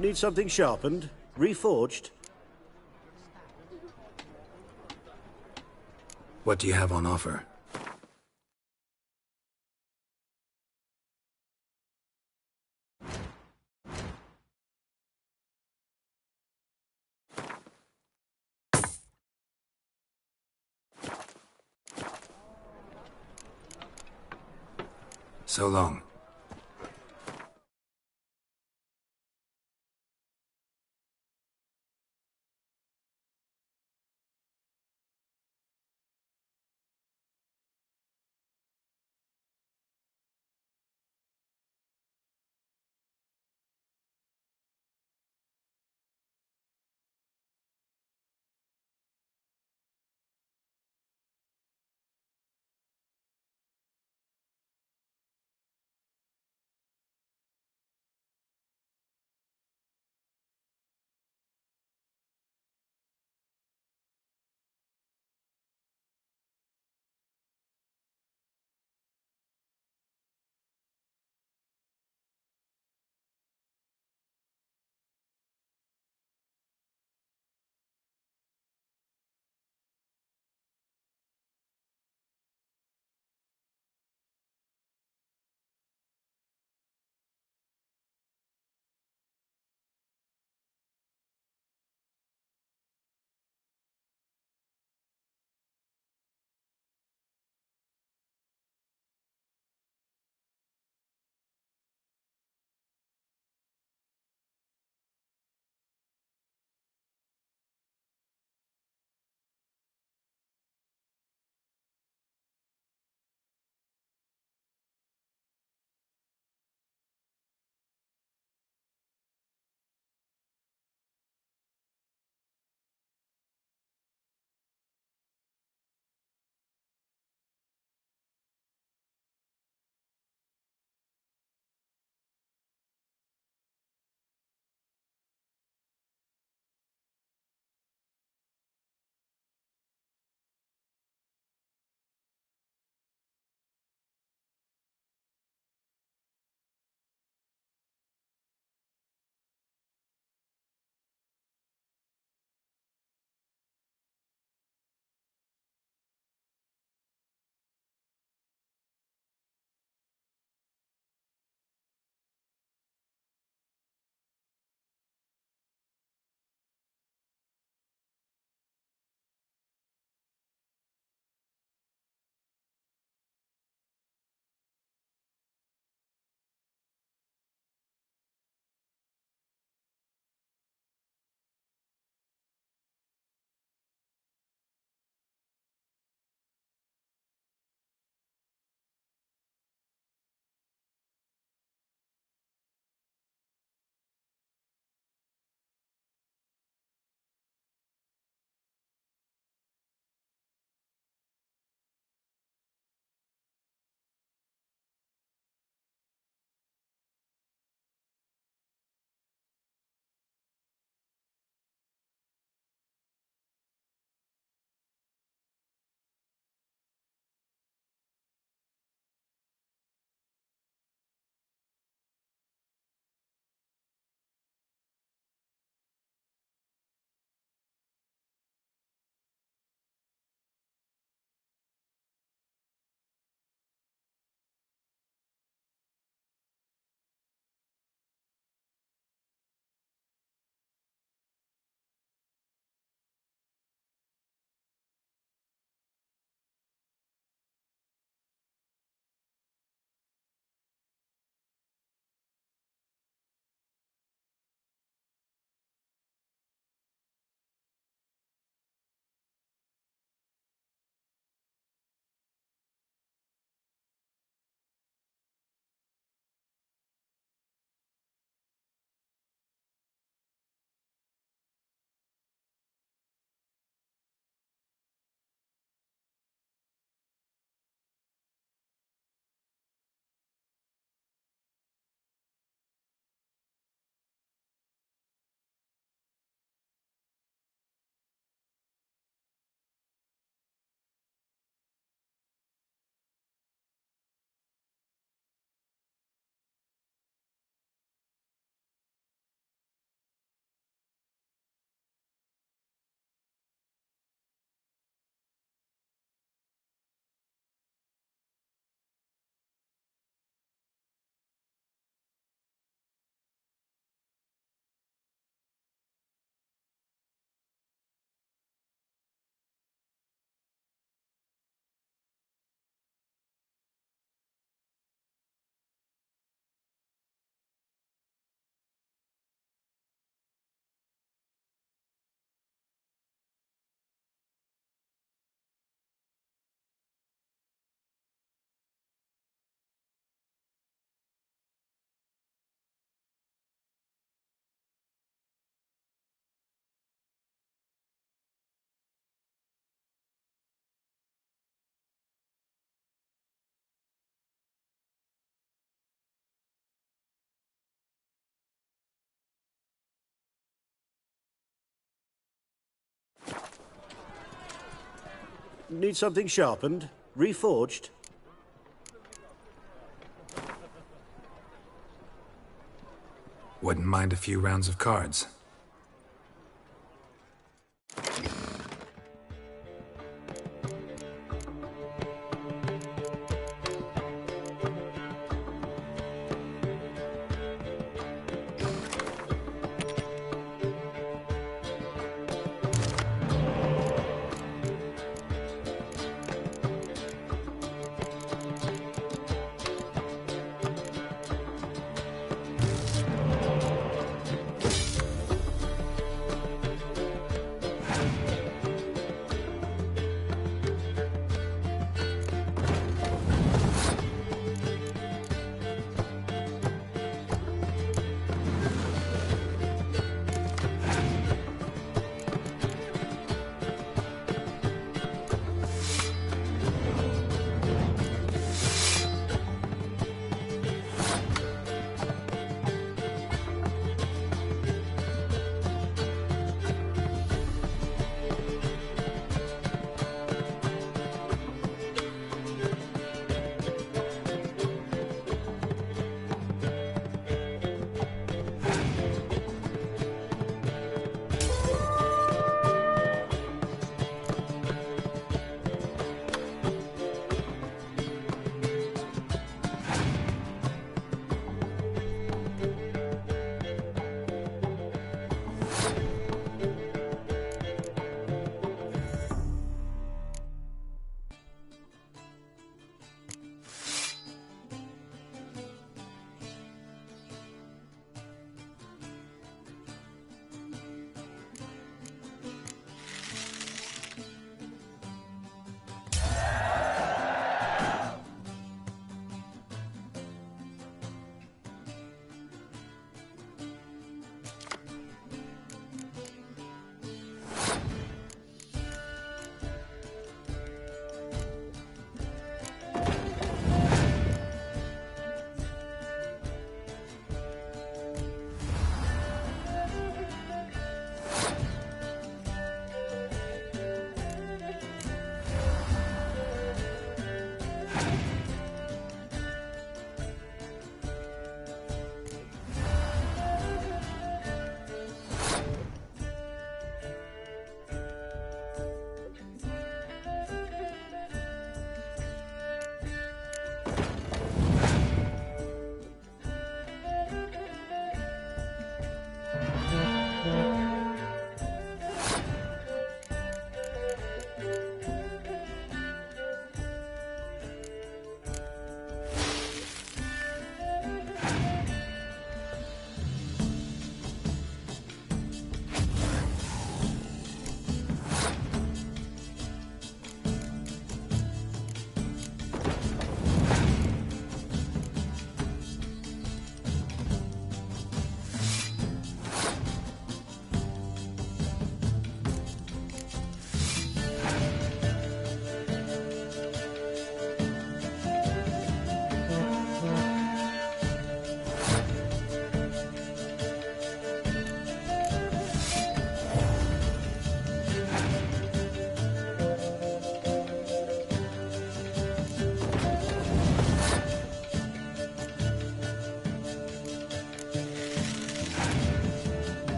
Need something sharpened? Reforged? What do you have on offer? So long. Need something sharpened? Reforged? Wouldn't mind a few rounds of cards.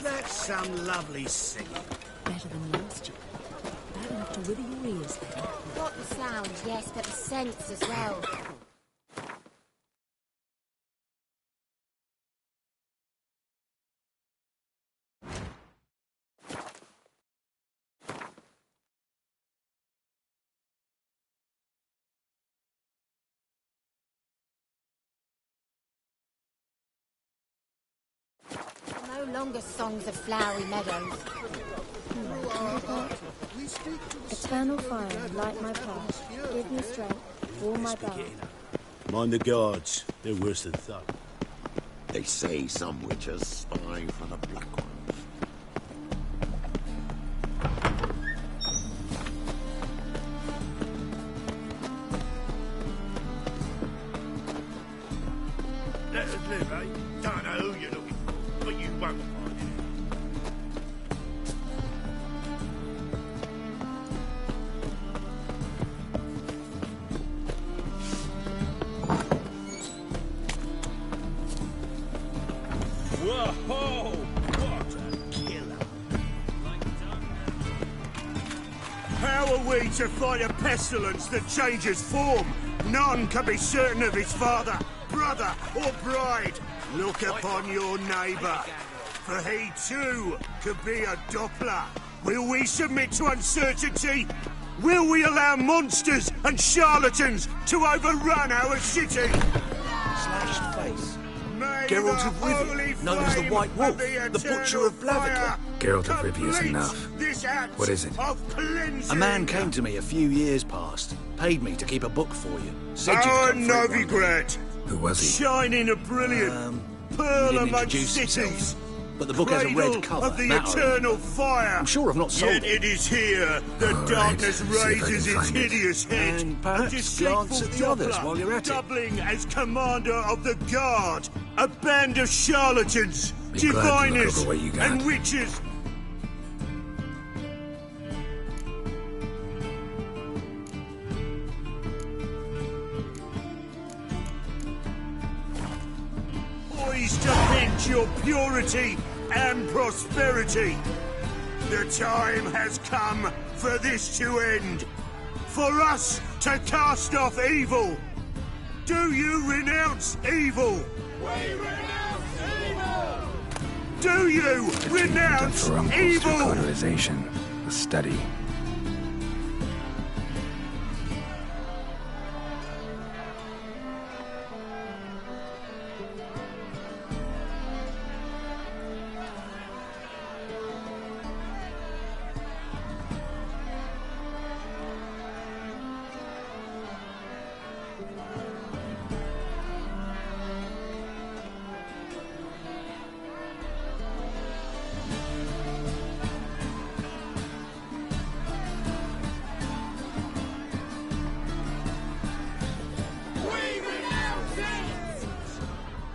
That's some lovely singing. Better than last year. Bad enough to wither your ears then. Got the sound, yes, but the sense as well. longer songs of flowery meadows. Eternal fire, light my path. Give me strength, warm my bow. Mind the guards. They're worse than thug. They say some witches spy for the Black Ones. Let us live, eh? Don't know who you're looking for, but you won't find it. Whoa! What a killer! How are we to fight a pestilence that changes form? None can be certain of his father, brother, or bride. Look upon your neighbour, for he too could be a Doppler. Will we submit to uncertainty? Will we allow monsters and charlatans to overrun our city? Slashed face. Geralt of Rivia, known as the White Wolf, the Butcher of Blaviken. Geralt of Rivia is enough. What is it? A man came to me a few years past, paid me to keep a book for you. Said you'd Our come through one day. Novigrad, Who was he? shining a brilliant pearl didn't among introduce cities. himself, but the book has a red Cradle cover. of the that I eternal fire. I'm sure I've not sold Yet it. it is here the All right, darkness see if I can raises its find it. hideous head. And perhaps A deceitful glance at the others Doppler, while you're at it. doubling as commander of the guard, a band of charlatans, Be glad to look diviners, over what you got. and witches. Poised to pinch your purity and prosperity. The time has come for this to end. For us to cast off evil. Do you renounce evil? We renounce evil! Do you renounce For Uncle's evil? decolorization, a study.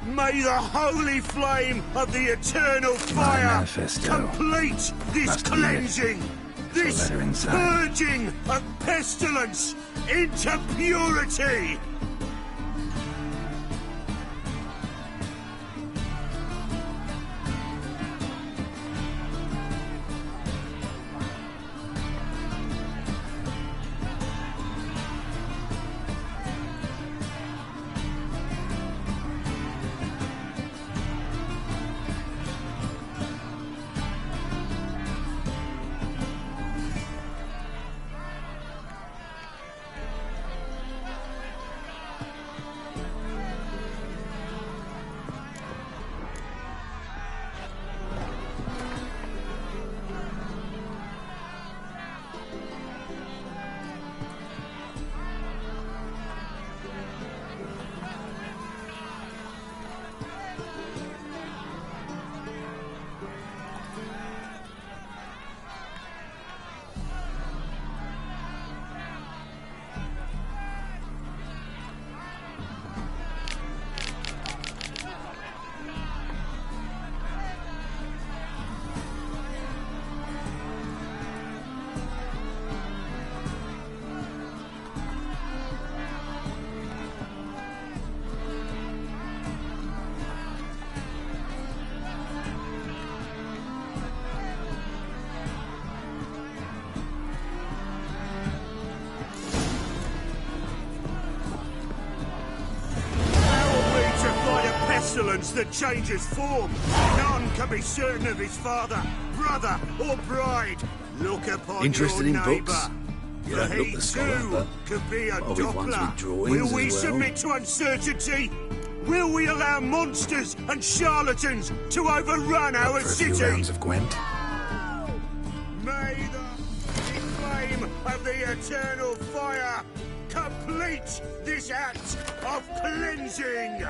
May the holy flame of the eternal fire manifesto. complete this Must be it. cleansing, this let her inside. purging of pestilence into purity. Pestilence that changes form. None can be certain of his father, brother, or bride. Look upon Interested your in neighbour. books? You For don't look he the scholar, too but could be a probably ones with Doppler. drawings Will we as well. submit to uncertainty? Will we allow monsters and charlatans to overrun our For a city? few rounds of Gwent? May the flame of the eternal fire complete this act of cleansing!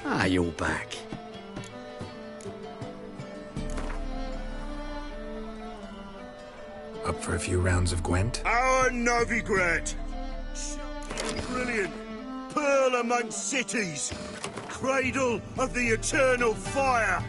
Ah, you're back. Up for a few rounds of Gwent? Our Novigrad! Brilliant! Pearl among cities! Cradle of the eternal fire!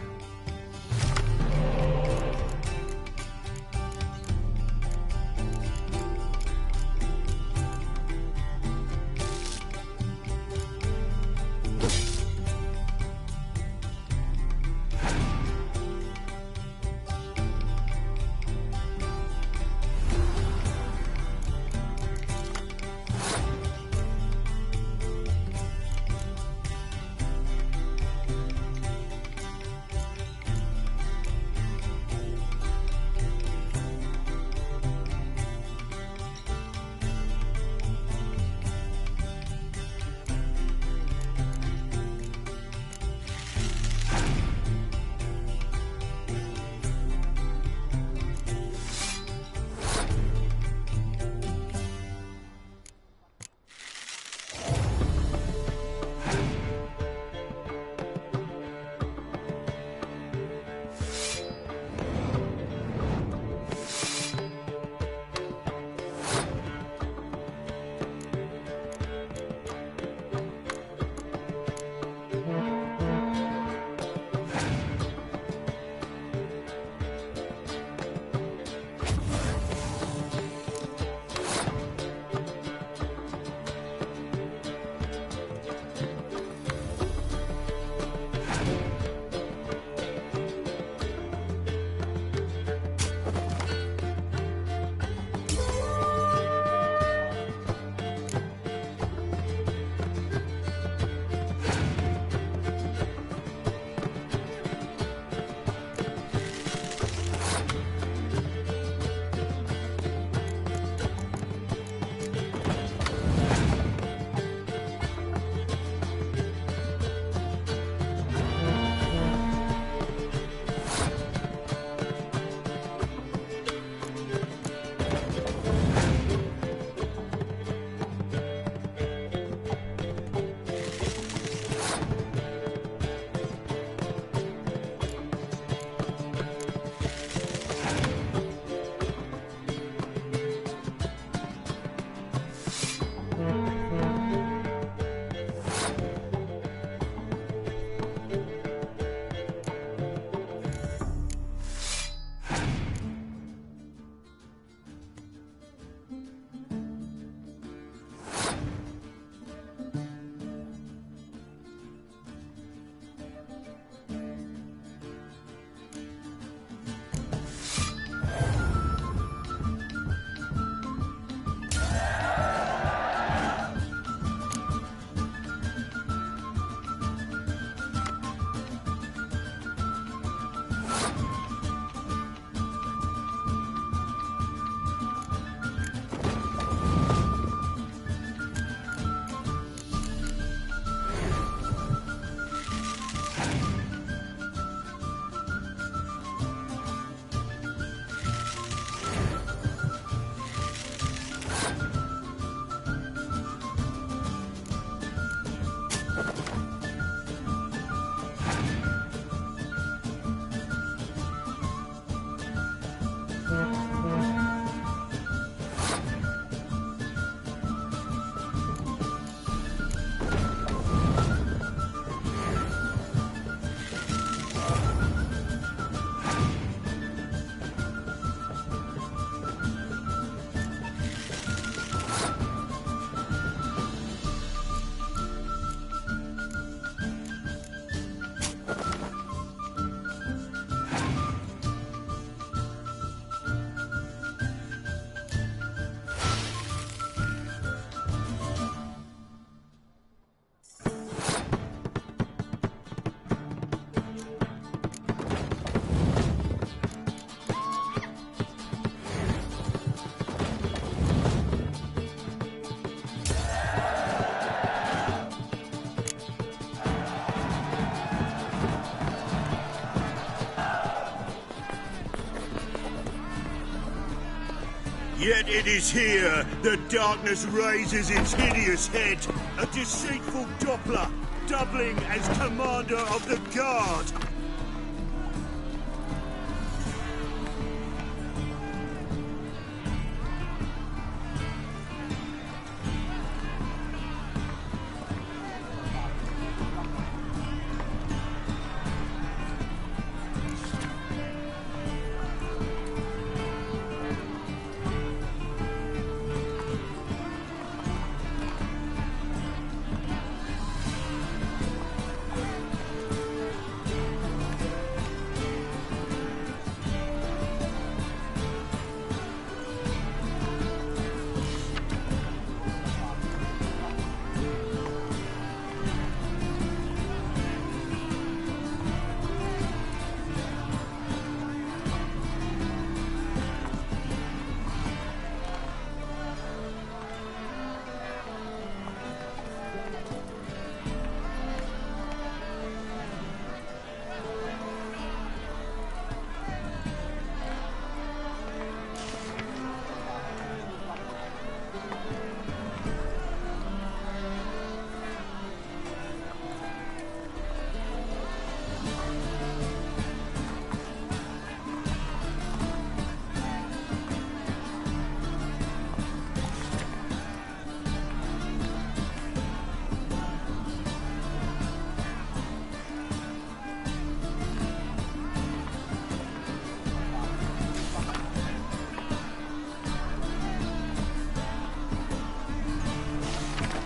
Yet it is here that darkness raises its hideous head, a deceitful Doppler, doubling as commander of the guard.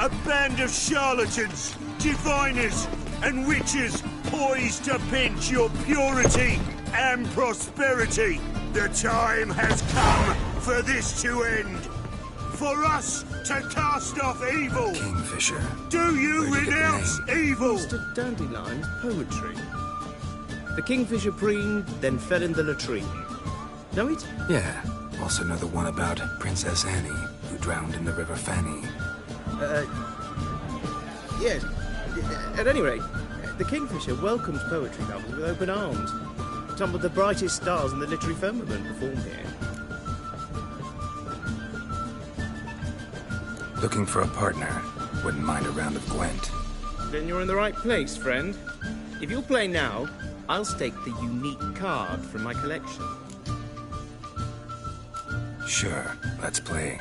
A band of charlatans, diviners, and witches poised to pinch your purity and prosperity. The time has come for this to end. For us to cast off evil. Kingfisher. Do you renounce evil? Mr. Dandelion's poetry. The kingfisher preened, then fell in the latrine. Know it? Yeah. Also know the one about Princess Annie, who drowned in the River Fanny. Yes. At any rate, the kingfisher welcomes poetry lovers with open arms. Some of the brightest stars in the literary firmament perform here. Looking for a partner. Wouldn't mind a round of Gwent. Then you're in the right place, friend. If you'll play now, I'll stake the unique card from my collection. Sure, let's play.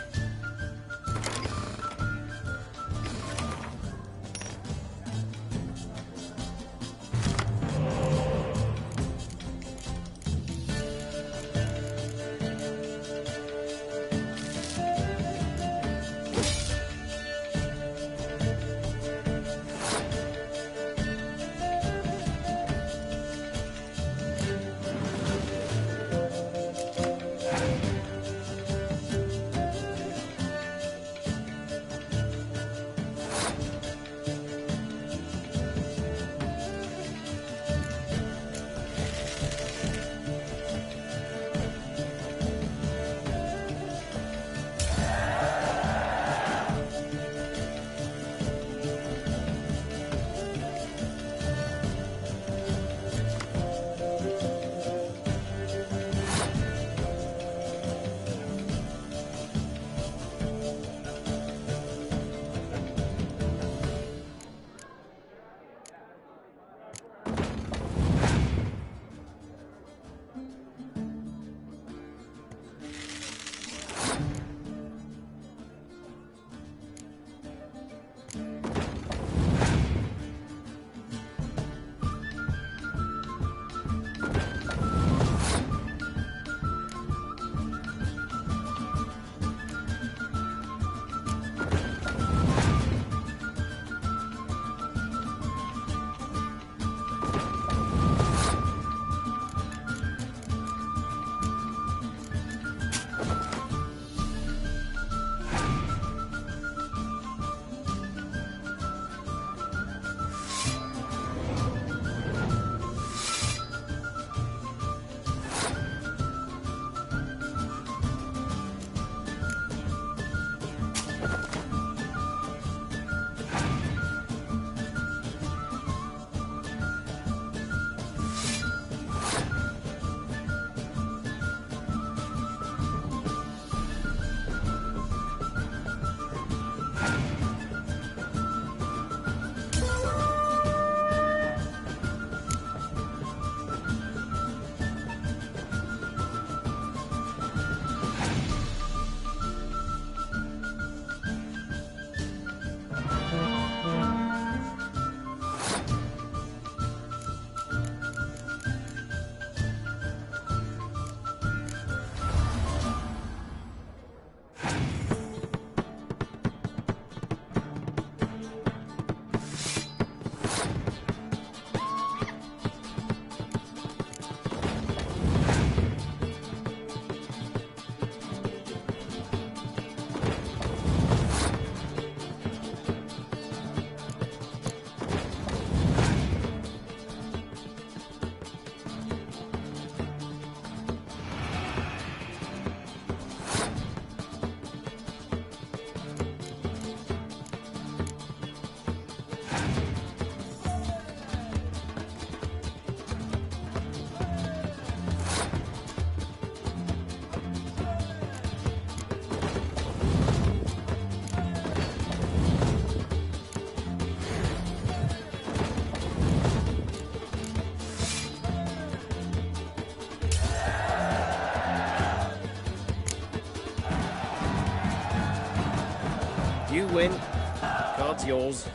You win. Card's yours.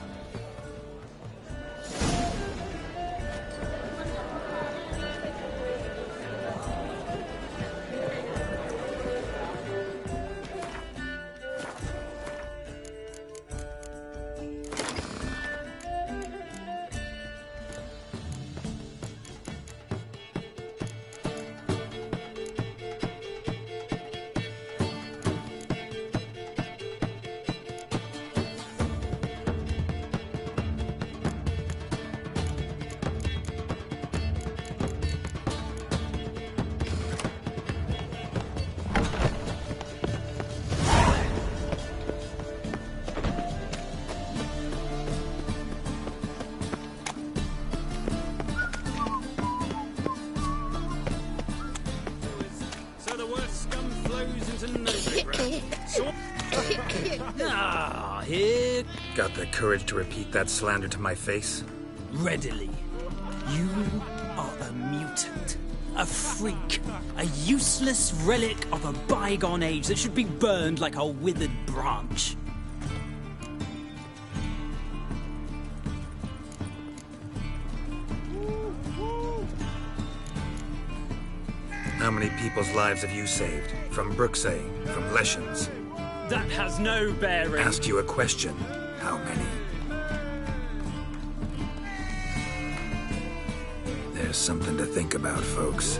here. Got the courage to repeat that slander to my face? Readily. You are a mutant. A freak. A useless relic of a bygone age that should be burned like a withered branch. How many people's lives have you saved? From Bruxay, from Leshens? That has no bearing. Asked you a question. How many? There's something to think about, folks.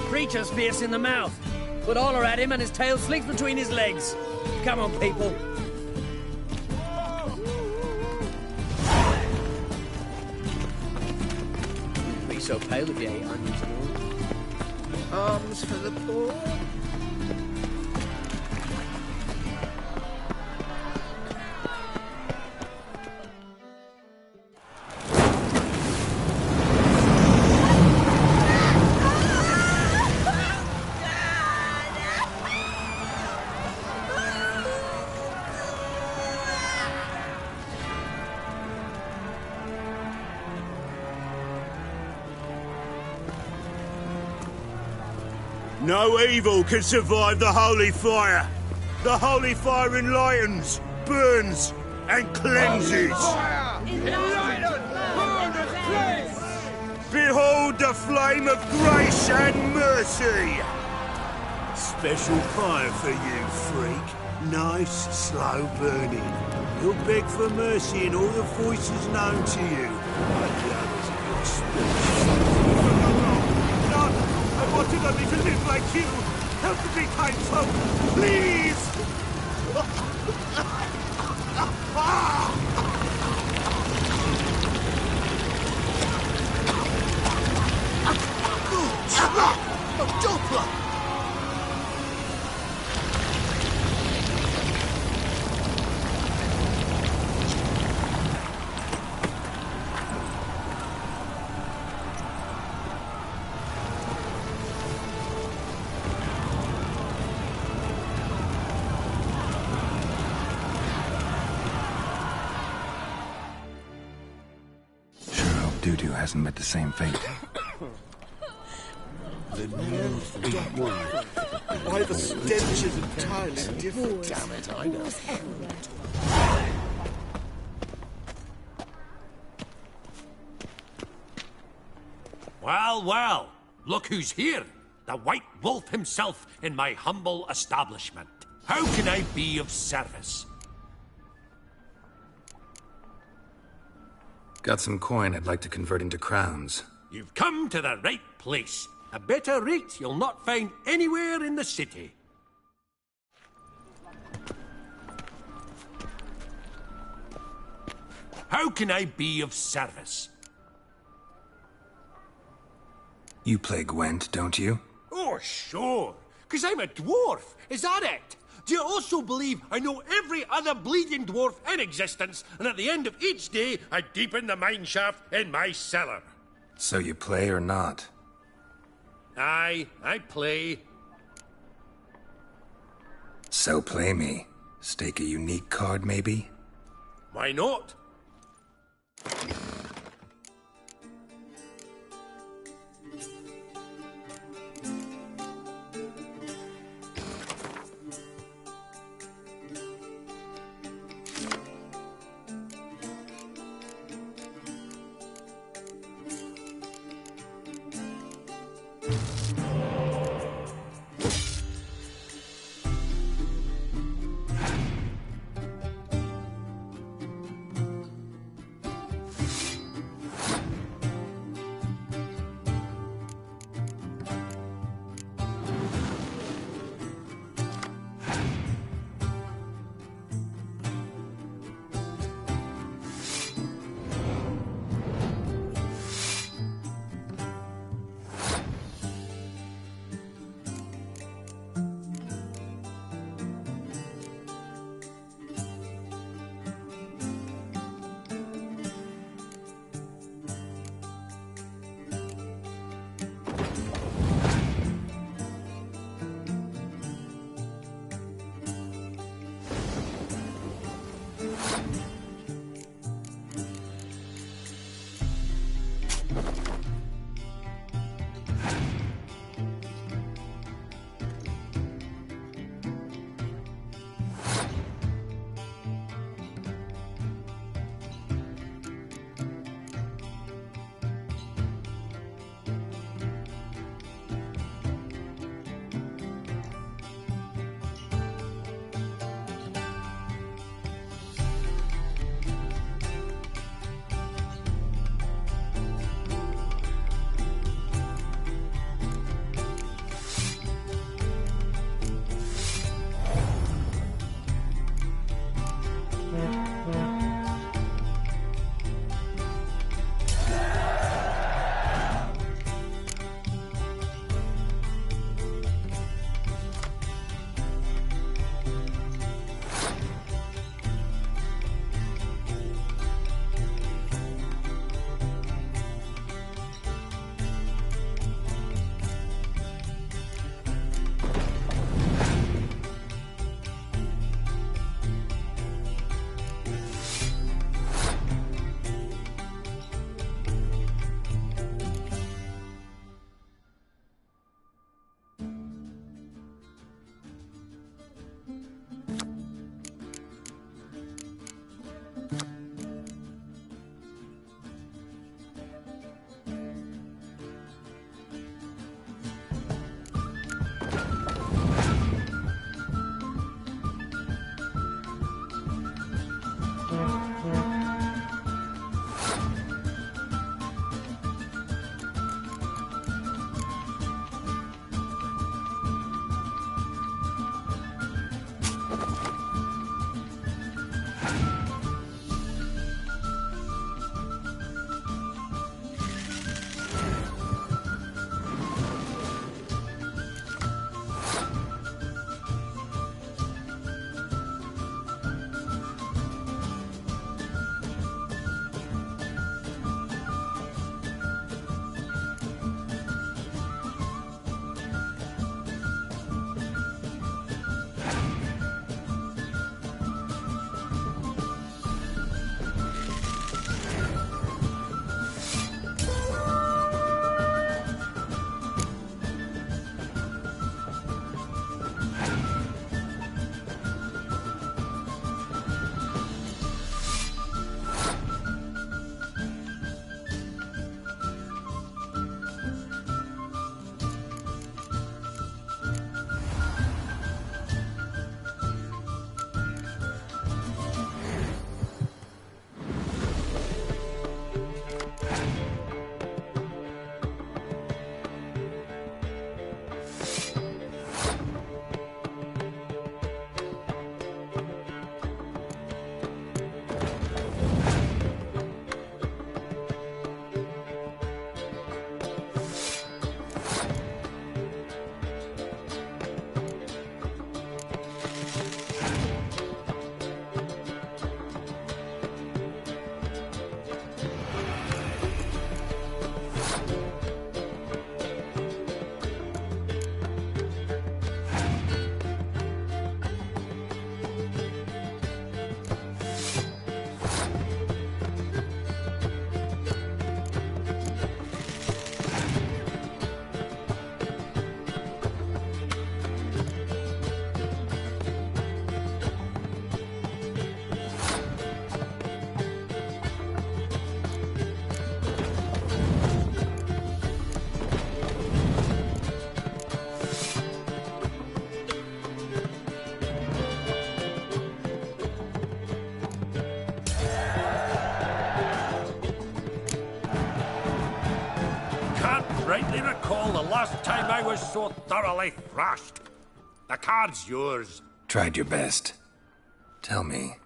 Creature's fierce in the mouth. Put Oller at him and his tail slinks between his legs. Come on, people. Be so pale if you ate onions and all. Arms for the poor. No evil can survive the holy fire. The holy fire enlightens, burns, and cleanses. Behold the flame of grace and mercy. Special fire for you, freak. Nice, slow burning. You'll beg for mercy in all the voices known to you. Like the others of your species. I wanted only to live like you. Help me, kind folk, please! Doppler! Dudu hasn't met the same fate. The new big one. Why, the stench is entirely different. Damn it, I know. Well, well, look who's here. The White Wolf himself in my humble establishment. How can I be of service? Got some coin I'd like to convert into crowns. You've come to the right place. A better rate you'll not find anywhere in the city. How can I be of service? You play Gwent, don't you? Oh, sure. 'Cause I'm a dwarf. Is that it? Do you also believe I know every other bleeding dwarf in existence, and at the end of each day, I deepen the mine shaft in my cellar? So you play or not? Aye, I play. So play me. Stake a unique card, maybe? Why not? last time I was so thoroughly thrashed? The card's yours. Tried your best. Tell me,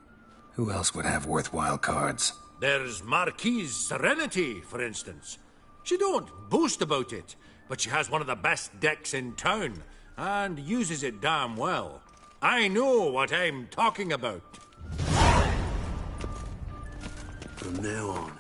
who else would have worthwhile cards? There's Marquise Serenity, for instance. She don't boast about it, but she has one of the best decks in town, and uses it damn well. I know what I'm talking about. From now on,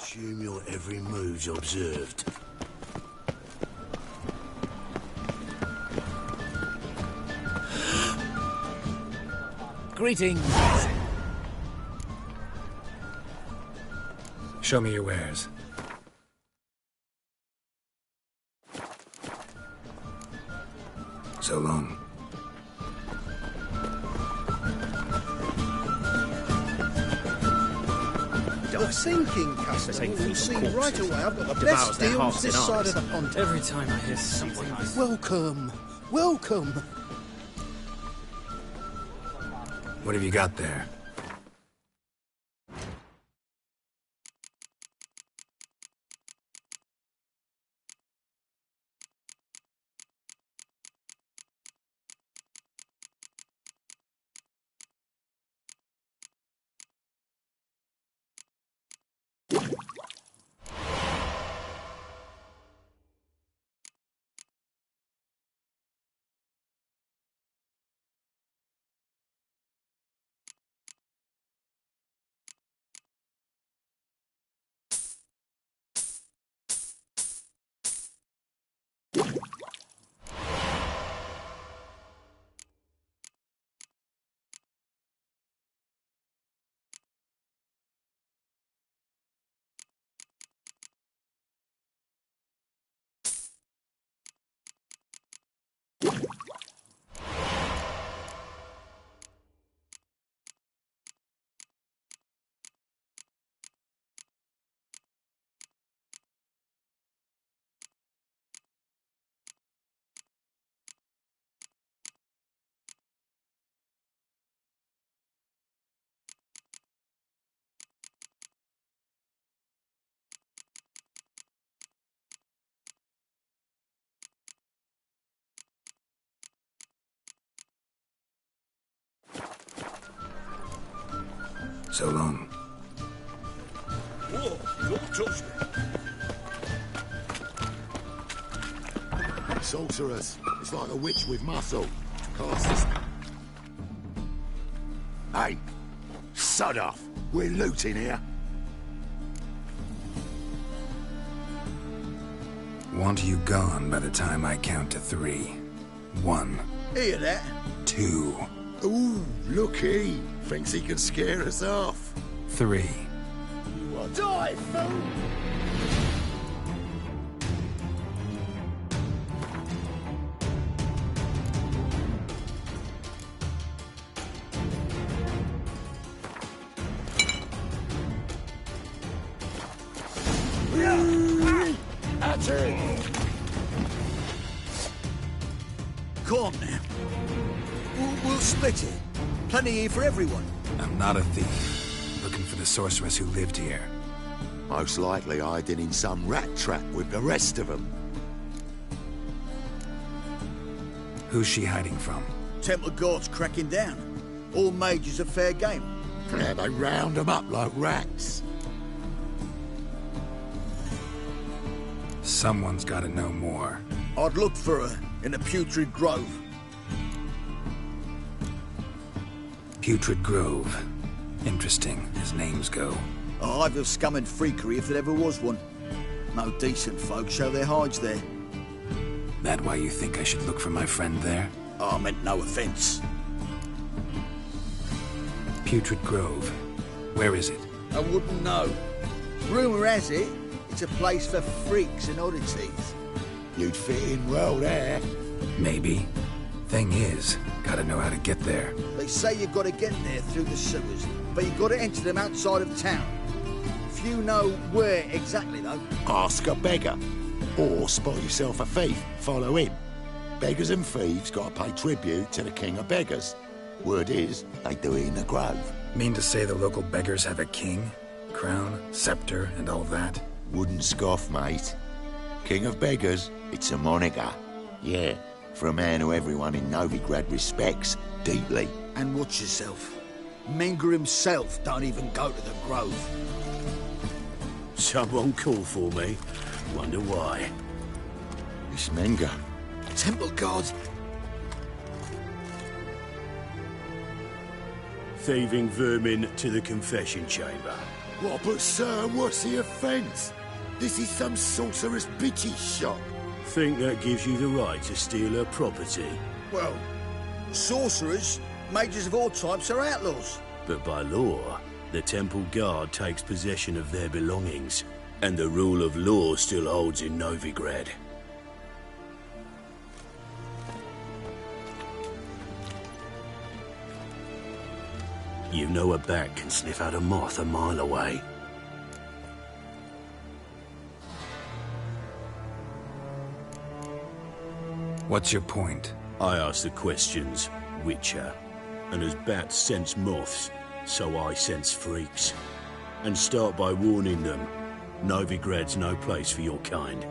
assume your every move's observed. Greetings. Show me your wares. So long. The sinking customer will see right away I've got the best deals this side of the pond. Every time I hear something like Welcome. Welcome. What have you got there? So long. Whoa, don't touch me. Sorceress. It's like a witch with muscle. Casts. Hey, sod off. We're looting here. Want you gone by the time I count to 3. 1. Hear that? 2. Ooh, looky. Thinks he can scare us off. 3. You will die, fool! Come on now. We'll split it. Plenty here for everyone. I'm not a thief. Looking for the sorceress who lived here. Most likely hiding in some rat trap with the rest of them. Who's she hiding from? Temple guards cracking down. All mages are fair game. Yeah, they round them up like rats. Someone's got to know more. I'd look for her in the Putrid Grove. Putrid Grove. Interesting, as names go. A hive of scum and freakery if there ever was one. No decent folk show their hides there. That why you think I should look for my friend there? Oh, I meant no offence. Putrid Grove. Where is it? I wouldn't know. Rumour has it, it's a place for freaks and oddities. You'd fit in well there. Maybe. Thing is, gotta know how to get there. They say you've got to get there through the sewers, but you've got to enter them outside of town. Few know where exactly, though. Ask a beggar. Or spot yourself a thief. Follow him. Beggars and thieves got to pay tribute to the king of beggars. Word is, they do it in the grove. Mean to say the local beggars have a king, crown, scepter, and all that? Wouldn't scoff, mate. King of beggars, it's a moniker. Yeah, for a man who everyone in Novigrad respects deeply. And watch yourself. Menga himself don't even go to the grove. Someone call for me. Wonder why. It's Menga. Temple guards. Thieving vermin to the confession chamber. What, but sir, what's the offence? This is some sorceress bitch's shop. Think that gives you the right to steal her property? Well, sorcerers, mages of all types are outlaws. But by law, the temple guard takes possession of their belongings, and the rule of law still holds in Novigrad. You know a bat can sniff out a moth a mile away. What's your point? I ask the questions, Witcher. And as bats sense moths, so I sense freaks. And start by warning them, Novigrad's no place for your kind.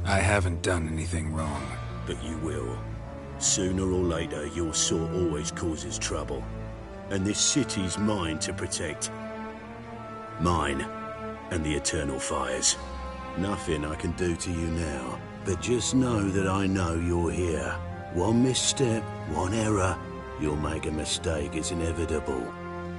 I haven't done anything wrong. But you will. Sooner or later, your sort always causes trouble. And this city's mine to protect. Mine and the Eternal Fires. Nothing I can do to you now, but just know that I know you're here. One misstep, one error, you'll make a mistake, it's inevitable.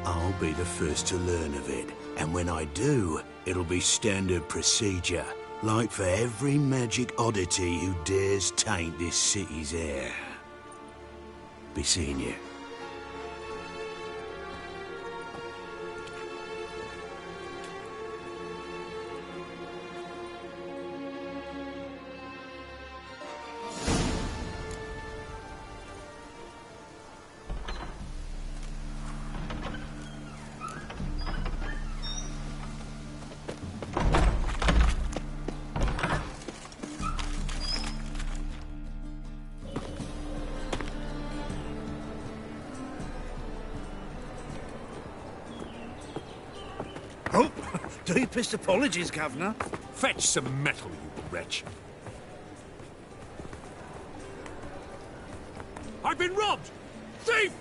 I'll be the first to learn of it, and when I do, it'll be standard procedure, like for every magic oddity who dares taint this city's air. Be seeing you. Oh, deepest apologies, Governor. Fetch some metal, you wretch. I've been robbed! Thief!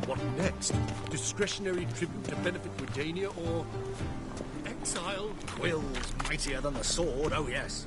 What next? Discretionary tribute to benefit Britannia or exile? Quill's mightier than the sword, oh yes.